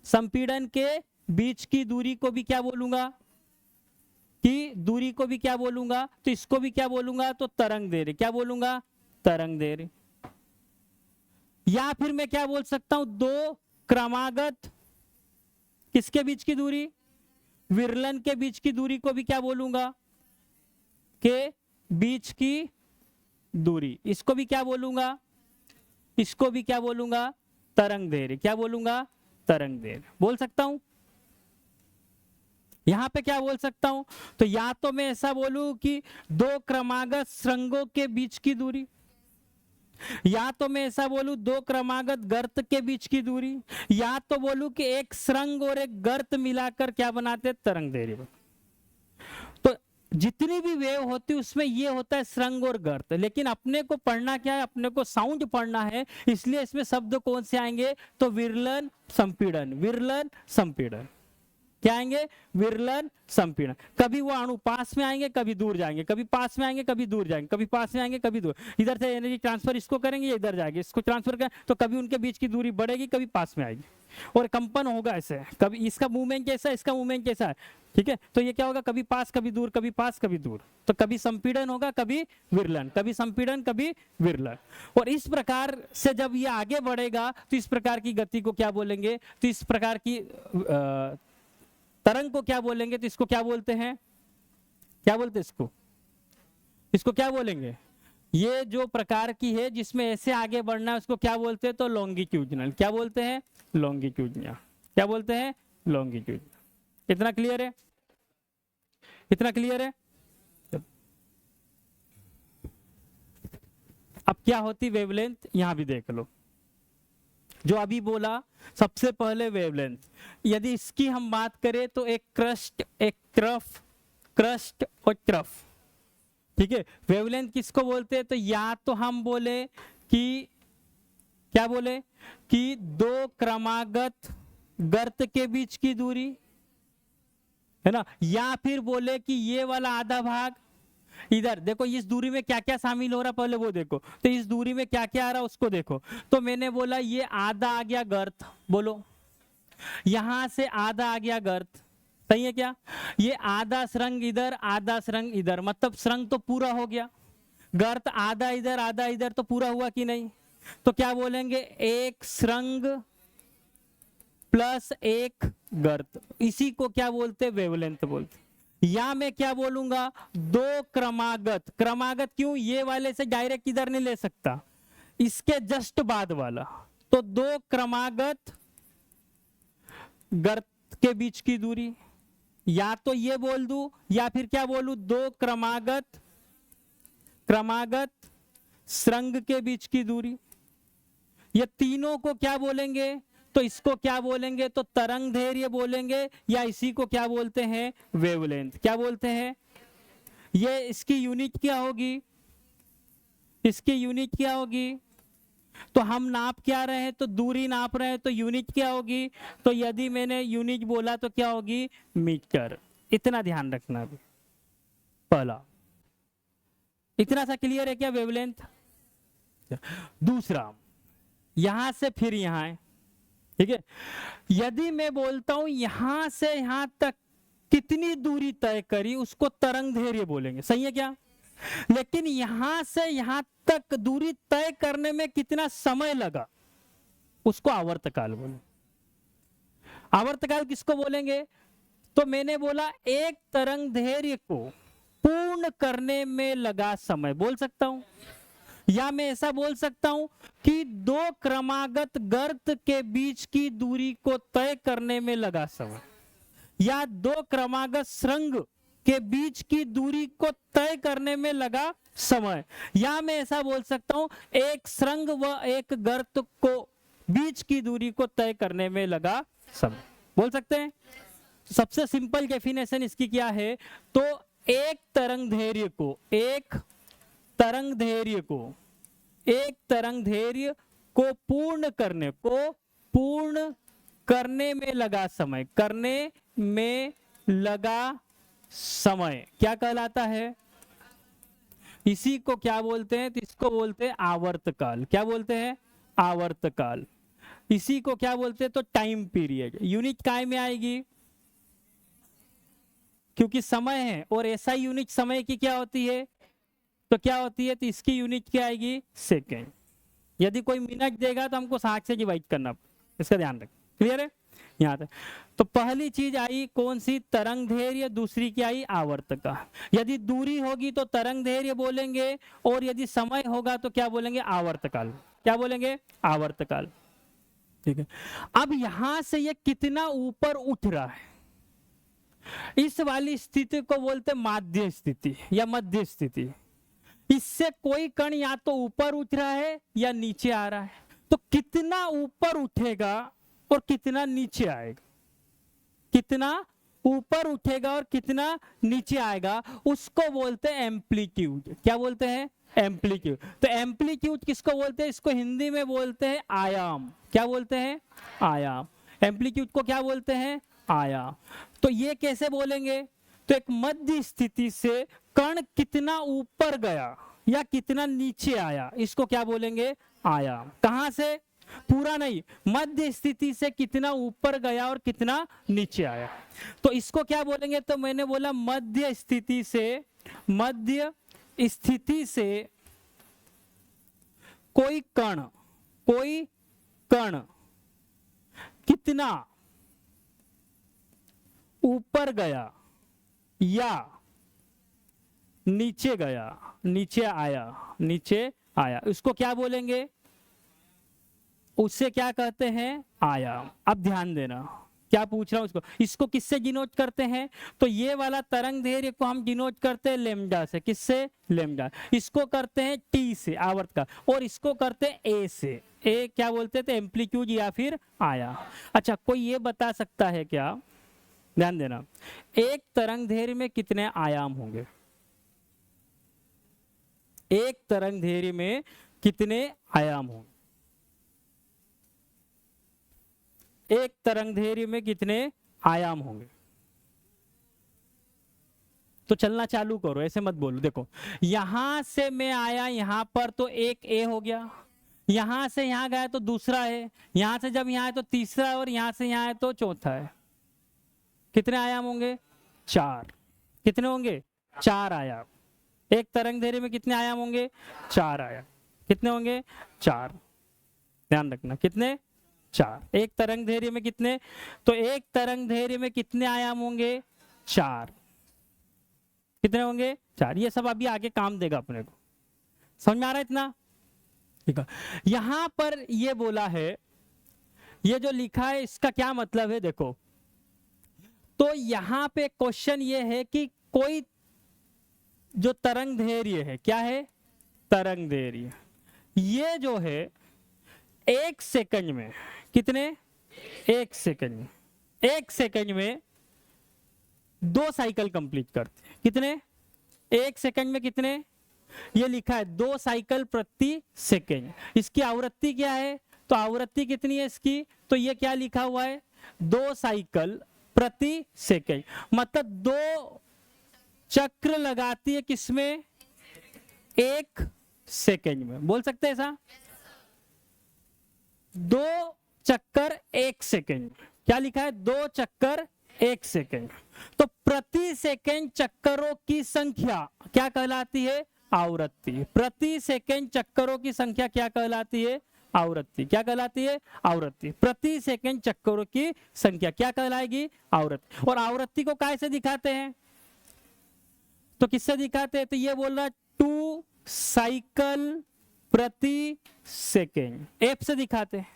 A: संपीड़न के बीच की दूरी को भी क्या बोलूंगा? कि दूरी को भी क्या बोलूंगा? तो इसको भी क्या बोलूंगा? तो तरंग दे रही। क्या बोलूंगा? तरंग दे रही। या फिर मैं क्या बोल सकता हूं? दो क्रमागत किसके बीच की दूरी? विरलन के बीच की दूरी को भी क्या बोलूंगा? के बीच की दूरी। इसको भी क्या बोलूंगा? इसको भी क्या बोलूंगा? तरंग दे रही। क्या बोलूंगा? तरंग दे रही। बोल सकता हूं। यहां पे क्या बोल सकता हूं? तो या तो मैं ऐसा बोलूं कि दो क्रमागत श्रृंगों के बीच की दूरी, या तो मैं ऐसा बोलूं दो क्रमागत गर्त के बीच की दूरी, या तो बोलूं कि एक श्रृंग और एक गर्त मिलाकर क्या बनाते? तरंग दे रही। तो जितनी भी वेव होती है उसमें ये होता है श्रृंग और गर्त। लेकिन अपने को पढ़ना क्या है? अपने को साउंड पढ़ना है, इसलिए इसमें शब्द कौन से आएंगे? तो विरलन संपीड़न। विरलन संपीड़न क्या आएंगे? विरलन संपीड़न। कभी वो अणु पास में आएंगे, कभी दूर जाएंगे, कभी पास में आएंगे, कभी दूर जाएंगे, कभी पास में आएंगे, कभी दूर। इधर से एनर्जी ट्रांसफर इसको करेंगे, ये इधर जाएंगे, इसको ट्रांसफर करें, तो कभी उनके बीच की दूरी बढ़ेगी, कभी पास में आएगी और कंपन होगा ऐसे। कभी इसका मूवमेंट कैसा है, इसका मूवमेंट कैसा है, ठीक है? तो ये क्या होगा? कभी पास कभी दूर, कभी पास कभी दूर। तो कभी संपीड़न होगा, कभी विरलन, कभी संपीड़न कभी विरलन। और इस प्रकार से जब ये आगे बढ़ेगा तो इस प्रकार की गति को क्या बोलेंगे? तो इस प्रकार की तरंग को क्या बोलेंगे? तो इसको क्या बोलते हैं? क्या बोलते हैं इसको? इसको क्या बोलेंगे? ये जो प्रकार की है जिसमें ऐसे आगे बढ़ना है उसको क्या बोलते हैं? तो लॉन्गिट्यूडिनल। क्या बोलते हैं? लॉन्गिट्यूडिनल। क्या बोलते हैं? लॉन्गिट्यूडिनल। इतना क्लियर है? इतना क्लियर है? अब क्या होती वेवलेंथ यहां भी देख लो। जो अभी बोला सबसे पहले वेवलेंथ, यदि इसकी हम बात करें तो एक क्रस्ट, एक ट्रफ, क्रस्ट और ट्रफ, ठीक है? वेवलेंथ किसको बोलते हैं? तो या तो हम बोले कि क्या बोले कि दो क्रमागत गर्त के बीच की दूरी है ना, या फिर बोले कि ये वाला आधा भाग इधर देखो, इस दूरी में क्या क्या शामिल हो रहा पहले वो देखो। तो इस दूरी में क्या क्या आ रहा उसको देखो। तो मैंने बोला ये आधा आ गया गर्त, बोलो यहां से आधा आ गया गर्त, सही है क्या? ये आधा श्रृंग इधर, आधा श्रृंग इधर, मतलब श्रृंग तो पूरा हो गया। गर्त आधा इधर आधा इधर, तो पूरा हुआ कि नहीं? तो क्या बोलेंगे? एक श्रृंग प्लस एक गर्त, इसी को क्या बोलते? वेवलेंथ बोलते। या मैं क्या बोलूंगा? दो क्रमागत। क्रमागत क्यों? ये वाले से डायरेक्ट इधर नहीं ले सकता, इसके जस्ट बाद वाला। तो दो क्रमागत गर्त के बीच की दूरी, या तो ये बोल दूं या फिर क्या बोलूं? दो क्रमागत श्रृंग के बीच की दूरी। ये तीनों को क्या बोलेंगे? तो इसको क्या बोलेंगे? तो तरंग दैर्घ्य बोलेंगे, या इसी को क्या बोलते हैं? वेवलेंथ। क्या बोलते हैं? ये इसकी यूनिट क्या होगी? इसकी यूनिट क्या होगी? तो हम नाप क्या रहे हैं? तो दूरी नाप रहे हैं, तो यूनिट क्या होगी? तो यदि मैंने यूनिट बोला तो क्या होगी? मीटर। इतना ध्यान रखना भी पहला। इतना सा क्लियर है क्या वेवलेंथ? दूसरा, यहां से फिर यहां है, ठीक है? यदि मैं बोलता हूं यहां से यहां तक कितनी दूरी तय करी उसको तरंग दैर्घ्य बोलेंगे, सही है क्या? लेकिन यहां से यहां तक दूरी तय करने में कितना समय लगा उसको आवर्तकाल बोलेंगे। आवर्तकाल किसको बोलेंगे? तो मैंने बोला एक तरंग दैर्घ्य को पूर्ण करने में लगा समय, बोल सकता हूं। या मैं ऐसा बोल सकता हूं कि दो क्रमागत गर्त के बीच की दूरी को तय करने में लगा समय, या दो क्रमागत श्रृंग के बीच की दूरी को तय करने में लगा समय, या मैं ऐसा बोल सकता हूं एक श्रृंग व एक गर्त को बीच की दूरी को तय करने में लगा समय। बोल सकते हैं। सबसे सिंपल डेफिनेशन इसकी क्या है, तो एक तरंग दैर्घ्य को पूर्ण करने में लगा समय क्या कहलाता है? इसी को क्या बोलते हैं? तो इसको बोलते हैं आवर्तकाल। क्या बोलते हैं? आवर्तकाल। इसी को क्या बोलते हैं? तो टाइम पीरियड। यूनिट काय में आएगी? क्योंकि समय है और ऐसा यूनिट समय की क्या होती है? तो क्या होती है? तो इसकी यूनिट क्या आएगी? सेकेंड। यदि कोई मिनट देगा तो हमको 60 से डिवाइड करना, इसका ध्यान रखें। क्लियर है? यहाँ तक। तो पहली चीज आई कौन सी? तरंग दैर्घ्य। दूसरी क्या आई? आवर्तकाल। यदि दूरी होगी तो तरंग दैर्घ्य बोलेंगे, और यदि समय होगा तो क्या बोलेंगे? आवर्तकाल। क्या बोलेंगे? आवर्तकाल। ठीक है। अब यहां से ये कितना ऊपर उठ रहा है, इस वाली स्थिति को बोलते माध्य स्थिति या मध्य स्थिति। इससे कोई कण या तो ऊपर उठ रहा है या नीचे आ रहा है। तो कितना ऊपर उठेगा और कितना नीचे आएगा, कितना ऊपर उठेगा और कितना नीचे आएगा, उसको बोलते हैं एम्पलीट्यूड। क्या बोलते हैं? एम्पलीट्यूड। तो एम्पलीट्यूड किसको बोलते हैं? इसको हिंदी में बोलते हैं आयाम। क्या बोलते हैं? आयाम। एम्पलीट्यूड को क्या बोलते हैं? आयाम। तो ये कैसे बोलेंगे? तो एक मध्य स्थिति से कण कितना ऊपर गया या कितना नीचे आया, इसको क्या बोलेंगे? आयाम। कहां से? पूरा नहीं, मध्य स्थिति से कितना ऊपर गया और कितना नीचे आया, तो इसको क्या बोलेंगे? तो मैंने बोला मध्य स्थिति से कोई कण कितना ऊपर गया या नीचे गया, नीचे आया, उसको क्या बोलेंगे? उससे क्या कहते हैं? आयाम। अब ध्यान देना क्या पूछ रहा हूं इसको किससे डिनोट करते हैं? तो ये वाला तरंग दैर्घ्य को हम डिनोट करते हैं लैम्डा से। किससे? लैम्डा। इसको करते हैं टी से, आवर्तकाल, और इसको करते हैं ए से। ए क्या बोलते थे? एम्पलीट्यूड या फिर आयाम। अच्छा, कोई ये बता सकता है क्या? ध्यान देना, एक तरंग दैर्घ्य में कितने आयाम होंगे? एक तरंग दैर्घ्य में कितने आयाम होंगे? एक तरंग दैर्घ्य में कितने आयाम होंगे? तो चलना चालू करो, ऐसे मत बोलो। देखो, यहां से मैं आया यहां पर तो एक ए हो गया, यहां से यहां गया तो दूसरा है, यहां से जब यहां है तो तीसरा, और यहां से यहां है तो चौथा है। कितने आयाम होंगे? 4। कितने होंगे? 4 आयाम। एक तरंग दैर्घ्य में कितने आयाम होंगे? 4 आयाम। कितने होंगे? 4। ध्यान रखना, कितने? 4। एक तरंग दैर्घ्य में कितने? तो एक तरंग दैर्घ्य में कितने आयाम होंगे? 4। कितने होंगे? 4। ये सब अभी आगे काम देगा अपने को। समझ में आ रहा है इतना? ठीक है। यहां पर ये बोला है, ये जो लिखा है इसका क्या मतलब है? देखो, तो यहां पे क्वेश्चन ये है कि कोई जो तरंग दैर्घ्य है, क्या है? तरंग दैर्घ्य, ये जो है 1 सेकंड में कितने? 1 सेकंड में, 1 सेकंड में 2 साइकिल कंप्लीट करते हैं। कितने? 1 सेकंड में कितने? ये लिखा है 2 साइकिल प्रति सेकंड। इसकी आवृत्ति क्या है? तो आवृत्ति कितनी है इसकी? तो ये क्या लिखा हुआ है? 2 साइकिल प्रति सेकंड। मतलब 2 चक्र लगाती है किसमें? 1 सेकंड में। बोल सकते हैं ऐसा? 2 चक्कर 1 सेकंड। क्या लिखा है? 2 चक्कर 1 सेकंड। तो प्रति सेकंड चक्करों की संख्या क्या कहलाती है? आवृत्ति। प्रति सेकंड चक्करों की संख्या क्या कहलाती है? आवृत्ति। क्या कहलाती है? आवृत्ति। प्रति सेकंड चक्करों की संख्या क्या कहलाएगी? आवृत्ति। और आवृत्ति को कैसे दिखाते हैं? तो किससे दिखाते हैं? तो ये बोल रहा 2 साइकिल प्रति सेकेंड, एफ से दिखाते हैं।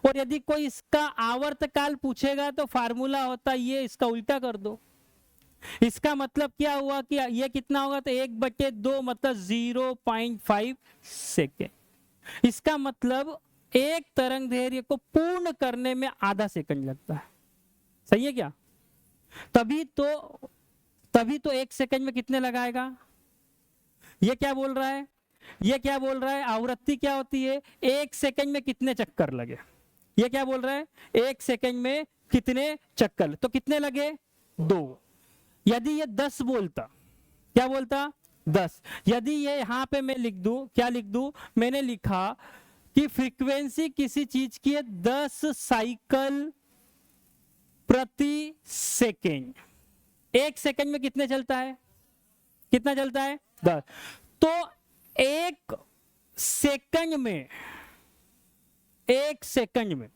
A: और यदि कोई इसका आवर्तकाल पूछेगा तो फार्मूला होता ये, इसका उल्टा कर दो। इसका मतलब क्या हुआ कि ये कितना होगा, तो 1/2 मतलब 0.5 सेकेंड। इसका मतलब एक तरंग दैर्घ्य को पूर्ण करने में आधा सेकंड लगता है। सही है क्या? तभी तो 1 सेकंड में कितने लगाएगा? ये क्या बोल रहा है? ये क्या बोल रहा है? आवृत्ति क्या होती है? 1 सेकंड में कितने चक्कर लगे। ये क्या बोल रहा है? 1 सेकंड में कितने चक्कर, तो कितने लगे? 2। यदि ये 10 बोलता, क्या बोलता? 10। यदि ये यहां पे मैं लिख दूं, क्या लिख दूं? मैंने लिखा कि फ्रीक्वेंसी किसी चीज की है 10 साइकिल प्रति सेकेंड। 1 सेकंड में कितने चलता है? कितना चलता है? 10। तो 1 सेकंड में, 1 सेकंड में,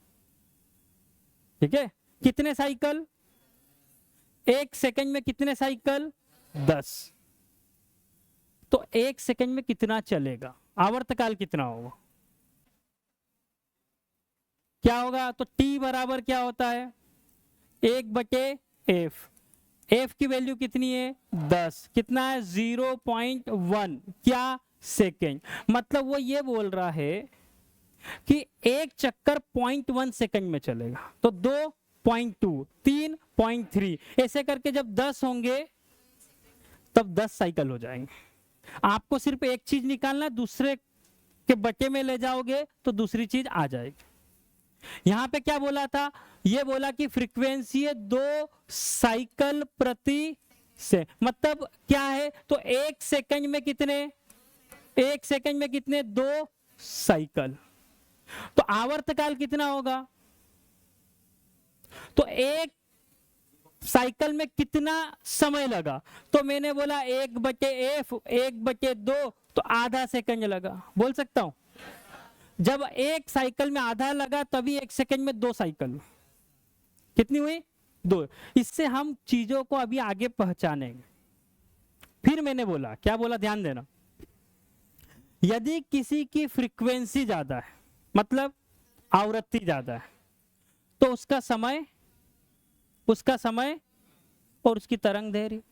A: ठीक है, कितने साइकिल? 1 सेकंड में कितने साइकिल? 10। तो 1 सेकंड में कितना चलेगा? आवर्तकाल कितना होगा? क्या होगा? तो T बराबर क्या होता है? 1/f। f की वैल्यू कितनी है? 10। कितना है? 0.1 क्या सेकेंड। मतलब वो ये बोल रहा है कि एक चक्कर 0.1 सेकंड में चलेगा। तो 2.2, 3.3, ऐसे करके जब 10 होंगे तब 10 साइकिल हो जाएंगे। आपको सिर्फ एक चीज निकालना, दूसरे के बटे में ले जाओगे तो दूसरी चीज आ जाएगी। यहां पे क्या बोला था? ये बोला कि फ्रीक्वेंसी है 2 साइकिल प्रति से, मतलब क्या है? तो 1 सेकंड में कितने? 1 सेकंड में कितने? 2 साइकिल। तो आवर्तकाल कितना होगा? तो 1 साइकिल में कितना समय लगा? तो मैंने बोला 1/f, 1/2, तो आधा सेकंड लगा। बोल सकता हूं जब 1 साइकिल में आधा लगा तभी 1 सेकंड में 2 साइकिल। कितनी हुई? 2। इससे हम चीजों को अभी आगे पहचानेंगे। फिर मैंने बोला, क्या बोला? ध्यान देना। यदि किसी की फ्रीक्वेंसी ज्यादा है, मतलब आवृत्ति ज्यादा है, तो उसका समय और उसकी तरंग दैर्घ्य।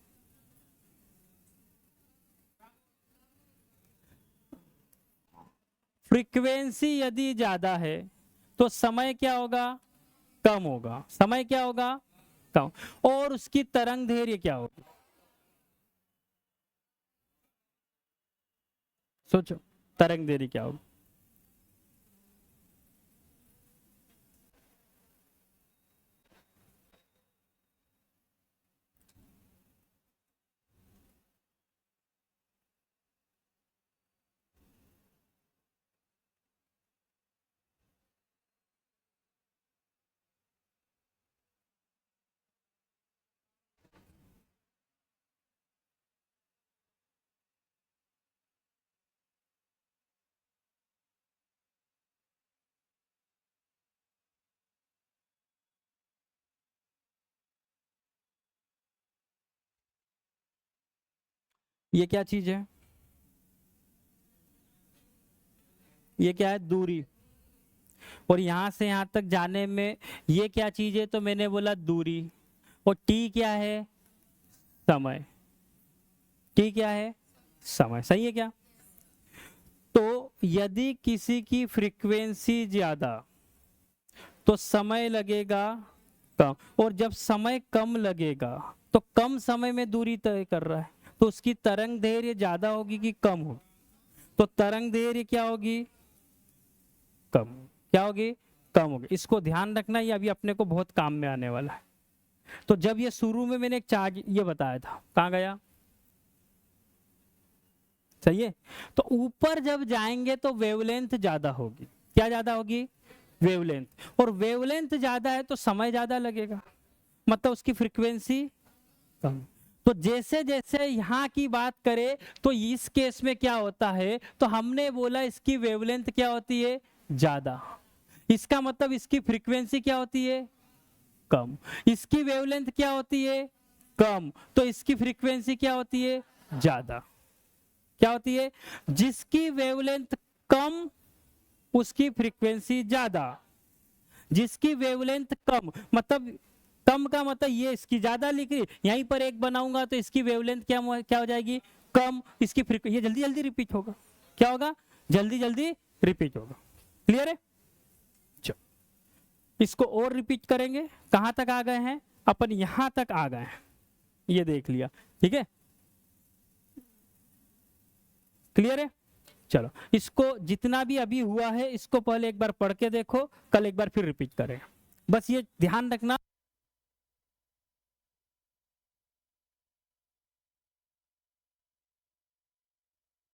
A: फ्रीक्वेंसी यदि ज्यादा है तो समय क्या होगा? कम होगा। समय क्या होगा? कम। और उसकी तरंग दैर्घ्य क्या होगी? सोचो, तरंग दैर्घ्य क्या होगी? ये क्या चीज है? ये क्या है? दूरी। और यहां से यहां तक जाने में ये क्या चीज है? तो मैंने बोला दूरी। और टी क्या है? समय। टी क्या है? समय। सही है क्या? तो यदि किसी की फ्रीक्वेंसी ज्यादा तो समय लगेगा कम, और जब समय कम लगेगा तो कम समय में दूरी तय कर रहा है, तो उसकी तरंग दैर्घ्य ज्यादा होगी कि कम होगी? तो तरंग दैर्घ्य क्या होगी? कम। क्या होगी? कम होगी। इसको ध्यान रखना, ये अभी अपने को बहुत काम में आने वाला है। तो जब ये शुरू में मैंने एक चार्ज ये बताया था, कहां गया? सही है। तो ऊपर जब जाएंगे तो वेवलेंथ ज्यादा होगी। क्या ज्यादा होगी? वेवलेंथ। और वेवलेंथ ज्यादा है तो समय ज्यादा लगेगा, मतलब उसकी फ्रीक्वेंसी कम। तो जैसे जैसे यहाँ की बात करें तो इस केस में क्या होता है? तो हमने बोला इसकी वेवलेंथ क्या होती है? ज्यादा। इसका मतलब इसकी फ्रीक्वेंसी क्या होती है? कम। इसकी वेवलेंथ क्या होती है? कम। तो इसकी फ्रीक्वेंसी क्या होती है? ज्यादा। क्या होती है? जिसकी वेवलेंथ कम उसकी फ्रीक्वेंसी ज्यादा, जिसकी वेवलेंथ कम, मतलब कम का मतलब ये इसकी ज्यादा लिख रही, यहीं पर एक बनाऊंगा तो इसकी वेवलेंथ क्या हो जाएगी, कम, इसकी फ्रीक्वेंसी, ये जल्दी जल्दी रिपीट होगा, क्या होगा, जल्दी जल्दी रिपीट होगा। क्लियर है? चलो इसको और रिपीट करेंगे, कहां तक आ गए हैं अपन, यहां तक आ गए हैं, ये देख लिया, ठीक है, क्लियर है? चलो इसको जितना भी अभी हुआ है इसको पहले एक बार पढ़ के देखो, कल एक बार फिर रिपीट करें, बस ये ध्यान रखना